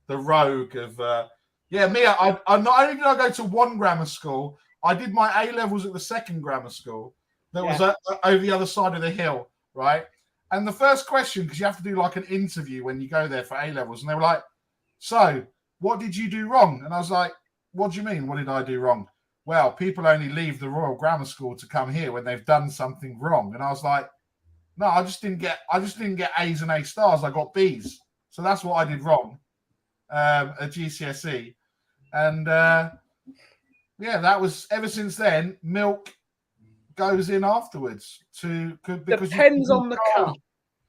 of me. I not only did I go to one grammar school, I did my A levels at the second grammar school that was over the other side of the hill, right? And the first question, because you have to do like an interview when you go there for A levels, and they were like, "So, what did you do wrong?" And I was like, "What do you mean? What did I do wrong?" "Well, people only leave the Royal Grammar School to come here when they've done something wrong." And I was like, "No, I just didn't get A's and A stars. I got B's. So that's what I did wrong at GCSE." And that was, ever since then, milk goes in afterwards depends on the cup.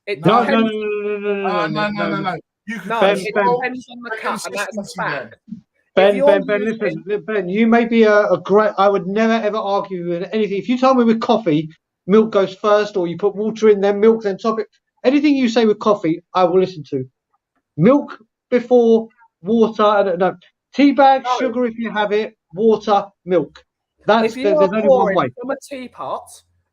It No. depends. No. You can it depends on the cup, and that's a fact. Ben, you may be a great. I would never ever argue with anything. If you tell me with coffee, milk goes first, or you put water in, then milk, then top it. Anything you say with coffee, I will listen to. Milk before water. No, tea bag, sugar if you have it, water, milk. If you are pouring from a teapot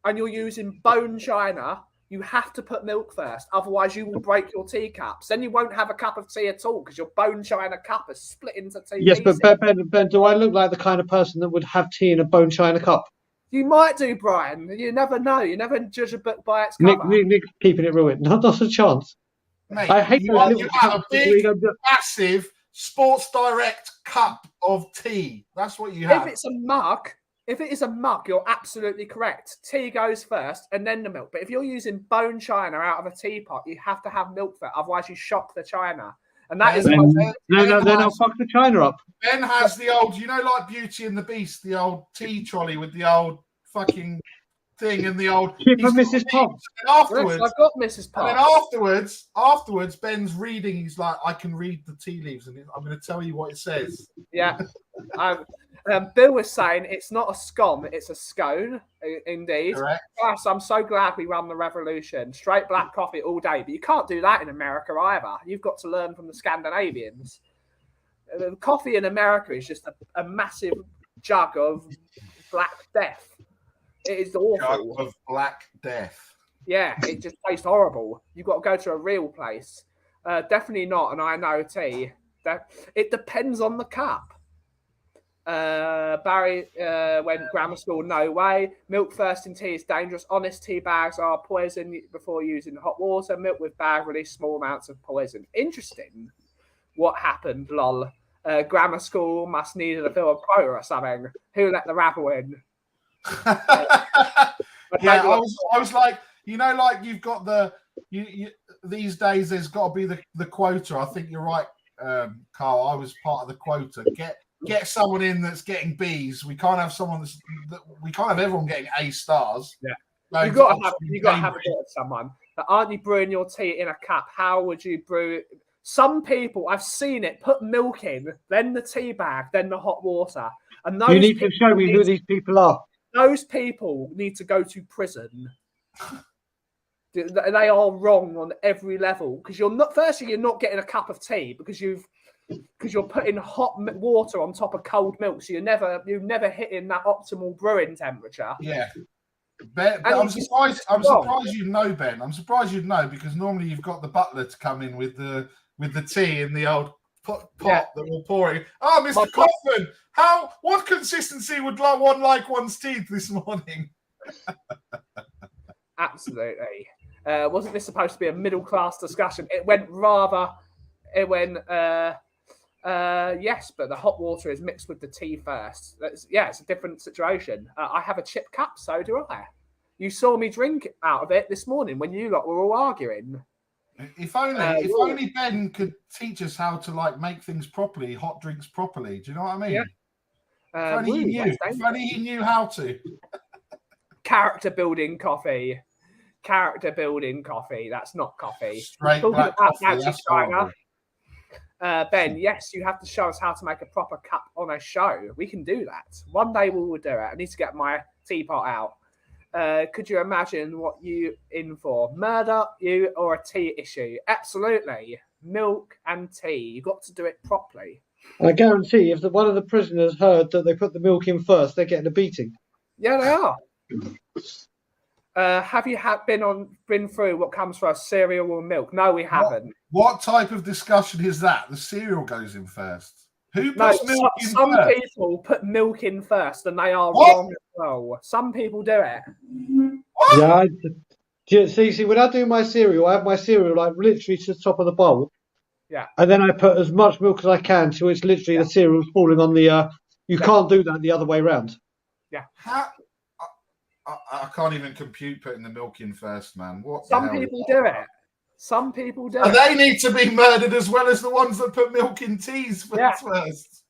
and you're using bone china, you have to put milk first. Otherwise, you will break your teacups. Then you won't have a cup of tea at all because your bone china cup is split into two pieces. Yes, but Ben, do I look like the kind of person that would have tea in a bone china cup? You might do, Brian. You never know. You never judge a book by its cover. Nick's keeping it real. Not a chance. Mate, I hate you have a big, massive Sports Direct cup of tea. That's what you have. If it is a mug, you're absolutely correct. Tea goes first and then the milk. But if you're using bone china out of a teapot, you have to have milk for it. Otherwise, you shock the china. And that is... Then I'll fuck the china up. Ben has the old, like Beauty and the Beast, the old tea trolley with the old fucking thing and the old... Chip of Mrs. Pop. Afterwards, I've got Mrs. Pop. And then afterwards, Ben's reading. He's like, I can read the tea leaves and I'm going to tell you what it says. Yeah. Bill was saying it's not a scone, it's a scone, indeed. Correct. Plus, I'm so glad we run the revolution. Straight black coffee all day. But you can't do that in America either. You've got to learn from the Scandinavians. The coffee in America is just a massive jug of black death. It is awful. Jug of black death. Yeah, it just tastes horrible. You've got to go to a real place. Definitely not an I know tea. It depends on the cup. Barry went grammar school, no way. Milk first in tea is dangerous. Honest tea bags are poison before using hot water. Milk with bag release small amounts of poison. Interesting. What happened, lol? Grammar school must need to fill a quota or something. Who let the rabble in? I was like, like you've got these days there's got to be the quota. I think you're right, Carl. I was part of the quota. Get someone in that's getting B's. We can't have we can't have everyone getting A stars. Yeah, you got to have a bit of someone. But aren't you brewing your tea in a cup? How would you brew it? Some people, I've seen it, put milk in, then the tea bag, then the hot water. And those you need to show me who these people are. Those people need to go to prison. They are wrong on every level because you're not getting a cup of tea because you're putting hot water on top of cold milk, so you're never hitting that optimal brewing temperature. Yeah, Ben, I'm surprised you know, Ben. I'm surprised you'd know because normally you've got the butler to come in with the tea in the old pot that we're pouring. Oh, Mr. Kauffie, what consistency would one like one's teeth this morning? Absolutely. Wasn't this supposed to be a middle class discussion? It went yes, but the hot water is mixed with the tea first. It's a different situation. I have a chip cup, so do I. You saw me drink out of it this morning when you lot were all arguing. If only Ben could teach us how to make things properly, hot drinks properly. Do you know what I mean? Yeah. If only he knew how to. Character building coffee. That's not coffee. Straight black coffee. That's horrible. Ben, yes, you have to show us how to make a proper cup on a show. We can do that. One day we will do it. I need to get my teapot out. Could you imagine what you in for? Murder, you, or a tea issue? Absolutely. Milk and tea. You've got to do it properly. I guarantee if one of the prisoners heard that they put the milk in first, they're getting a beating. Yeah, they are. Have you been through what comes first, cereal or milk? No, we haven't. What type of discussion is that? The cereal goes in first. Who puts milk in some first? People put milk in first, and they are wrong as well. Some people do it. What? Yeah, see, when I do my cereal, I have my cereal literally to the top of the bowl. Yeah. And then I put as much milk as I can, so it's literally the cereal's falling on the. You can't do that the other way around. Yeah. I can't even compute putting the milk in first, man. Some people do it. Some people do. And they need to be murdered as well as the ones that put milk in teas first.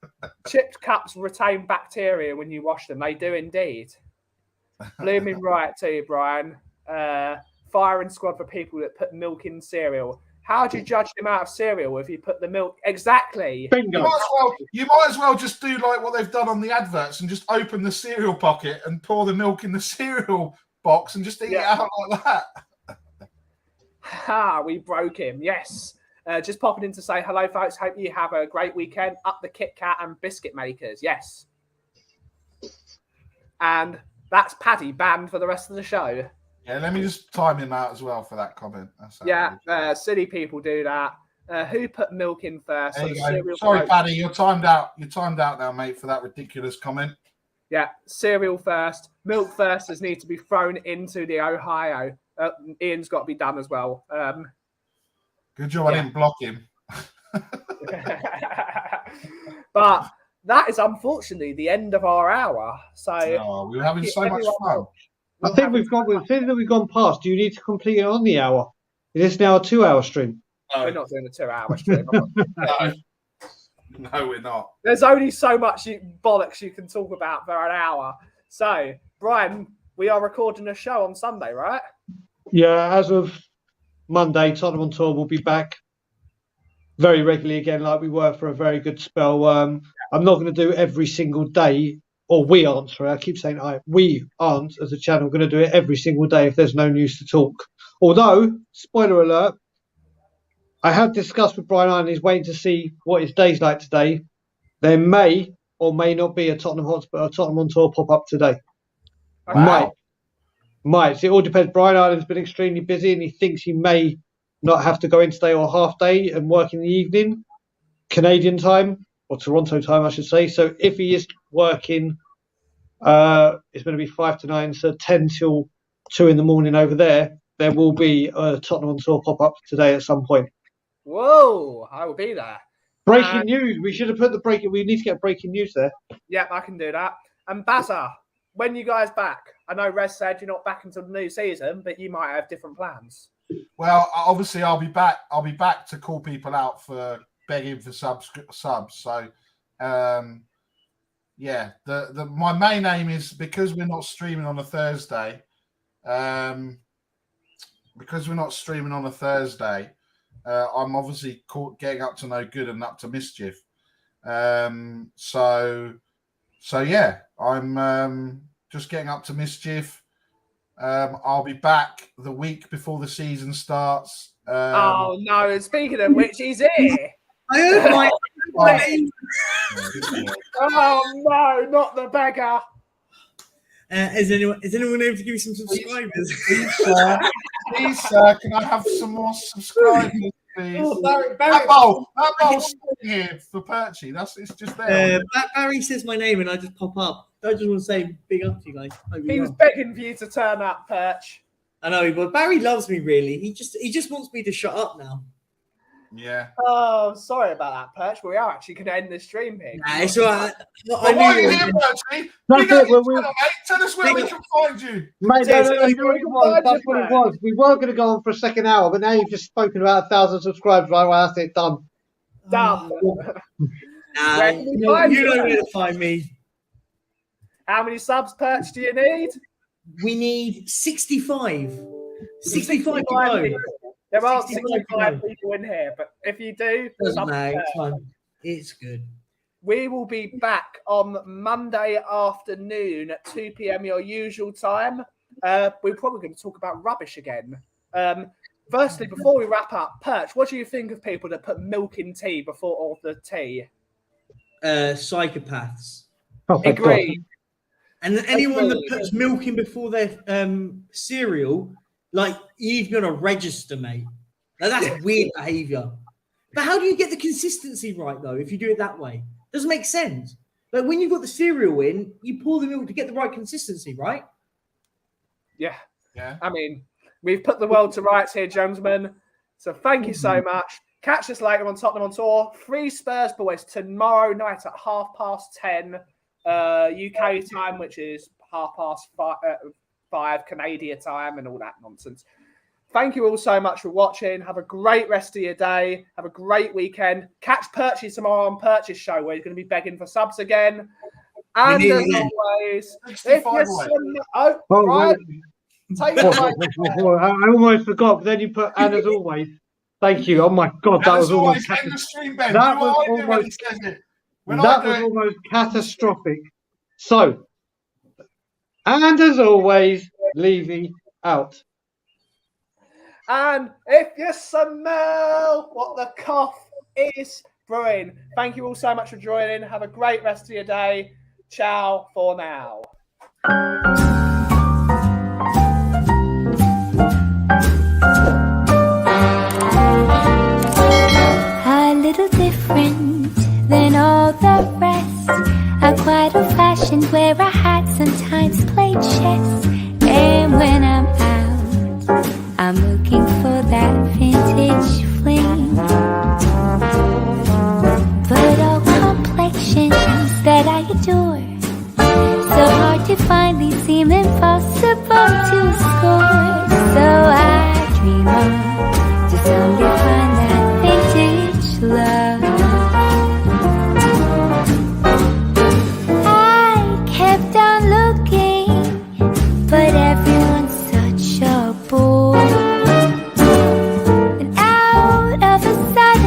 Chipped cups retain bacteria when you wash them. They do indeed. Blooming right too, Brian. Firing squad for people that put milk in cereal. How do you judge the amount of cereal if you put the milk? Exactly. Bingo. You might as well just do like what they've done on the adverts and just open the cereal pocket and pour the milk in the cereal box and just eat it out like that. We broke him. Yes. Just popping in to say hello, folks. Hope you have a great weekend. Up the Kit Kat and biscuit makers. Yes. And that's Paddy banned for the rest of the show. Yeah, let me just time him out as well for that comment. Silly people do that. Who put milk in first? Sorry, Paddy, you're timed out. You're timed out now, mate, for that ridiculous comment. Yeah, cereal first. Milk first need to be thrown into the Ohio. Ian's got to be done as well. Good job I didn't block him. But that is unfortunately the end of our hour. So we were having so much fun. I think we've gone past. Do you need to complete it on the hour? Is this now a 2-hour stream? No. We're not doing a 2-hour stream. No, we're not. There's only so much bollocks you can talk about for an hour. So, Brian, we are recording a show on Sunday, right? Yeah, as of Monday, TottenhamOnTour will be back very regularly again, like we were for a very good spell. I'm not going to do every single day. Or we aren't, sorry, I keep saying we aren't, as a channel, going to do it every single day if there's no news to talk. Although, spoiler alert, I have discussed with Brian and he's waiting to see what his day's like today. There may or may not be a Tottenham Hotspur or TottenhamOnTour pop-up today. Wow. Might. So it all depends. Brian Ireland's been extremely busy and he thinks he may not have to go in today or half day and work in the evening, Canadian time. Or Toronto time, I should say. So if he is working, it's going to be 5 to 9, so 10 till 2 in the morning over there. There will be a TottenhamOnTour pop-up today at some point. Whoa, I will be there. Breaking news. We should have put the breaking. We need to get breaking news there. Yep, I can do that. And Bazza, when you guys back? I know Rez said you're not back until the new season, but you might have different plans. Well, obviously I'll be back. I'll be back to call people out for begging for subs. So, my main aim is because we're not streaming on a Thursday. I'm obviously getting up to no good and up to mischief. I'm just getting up to mischief. I'll be back the week before the season starts. Oh no! Speaking of which, he's here. I heard my name. Oh no, not the beggar. Is anyone able to give me some subscribers? Please, sir, can I have some more subscribers, please? Oh, that bowl's sitting here for Perchy. It's just there. Barry says my name and I just pop up. I just want to say big up to you guys. He was begging for you to turn up, Perch. I know, but Barry loves me, really. He just wants me to shut up now. Yeah. Oh, sorry about that, Perch. We are actually going to end the stream here. Nah, it's all right. Well, while you're here, Percy, That's it. tell us where we can find you. Mate, Cheers. no, you know what it was? That's what it was. We were going to go on for a second hour, but now you've just spoken about 1,000 subscribers. Right, well, that's it. Done. Done. Nah, Where can we you find you, know man? where to find me. How many subs, Perch, do you need? We need 65. 65 to go. people. There are 65 65 people in here, but if you do, Doesn't matter. Perch. It's fine. It's good. We will be back on Monday afternoon at 2 p.m. your usual time. We're probably going to talk about rubbish again. Firstly, before we wrap up, Perch, what do you think of people that put milk in tea before all the tea? Psychopaths. Oh, my God. Agree. And anyone that puts milk in before their cereal, like, you've got to register, mate. Now, that's weird behaviour. But how do you get the consistency right, though, if you do it that way? Doesn't make sense. But when you've got the cereal in, you pour the milk to get the right consistency, right? Yeah. Yeah. I mean, we've put the world to rights here, gentlemen. So thank you so much. Catch us later on Tottenham on Tour. 3 Spurs boys tomorrow night at 10:30 UK time, which is 5:30 Canadian time and all that nonsense. Thank you all so much for watching. Have a great rest of your day. Have a great weekend. Catch Perchy tomorrow on Perchy's show where he's going to be begging for subs again. And as always, if right, take it away. I almost forgot, but then you put "and as always." Thank you. Oh my God, that was almost end the stream, Ben. that Do was what I do when he almost says it. almost catastrophic. So, and as always, Levy out. And if you smell what the cough is brewing, thank you all so much for joining. Have a great rest of your day. Ciao for now. A little different than all the rest. I'm quite old-fashioned, wear a hat, sometimes play chess. And when I'm out, I'm looking for that vintage fling. But all complexions that I adore, so hard to find, these seem impossible to score.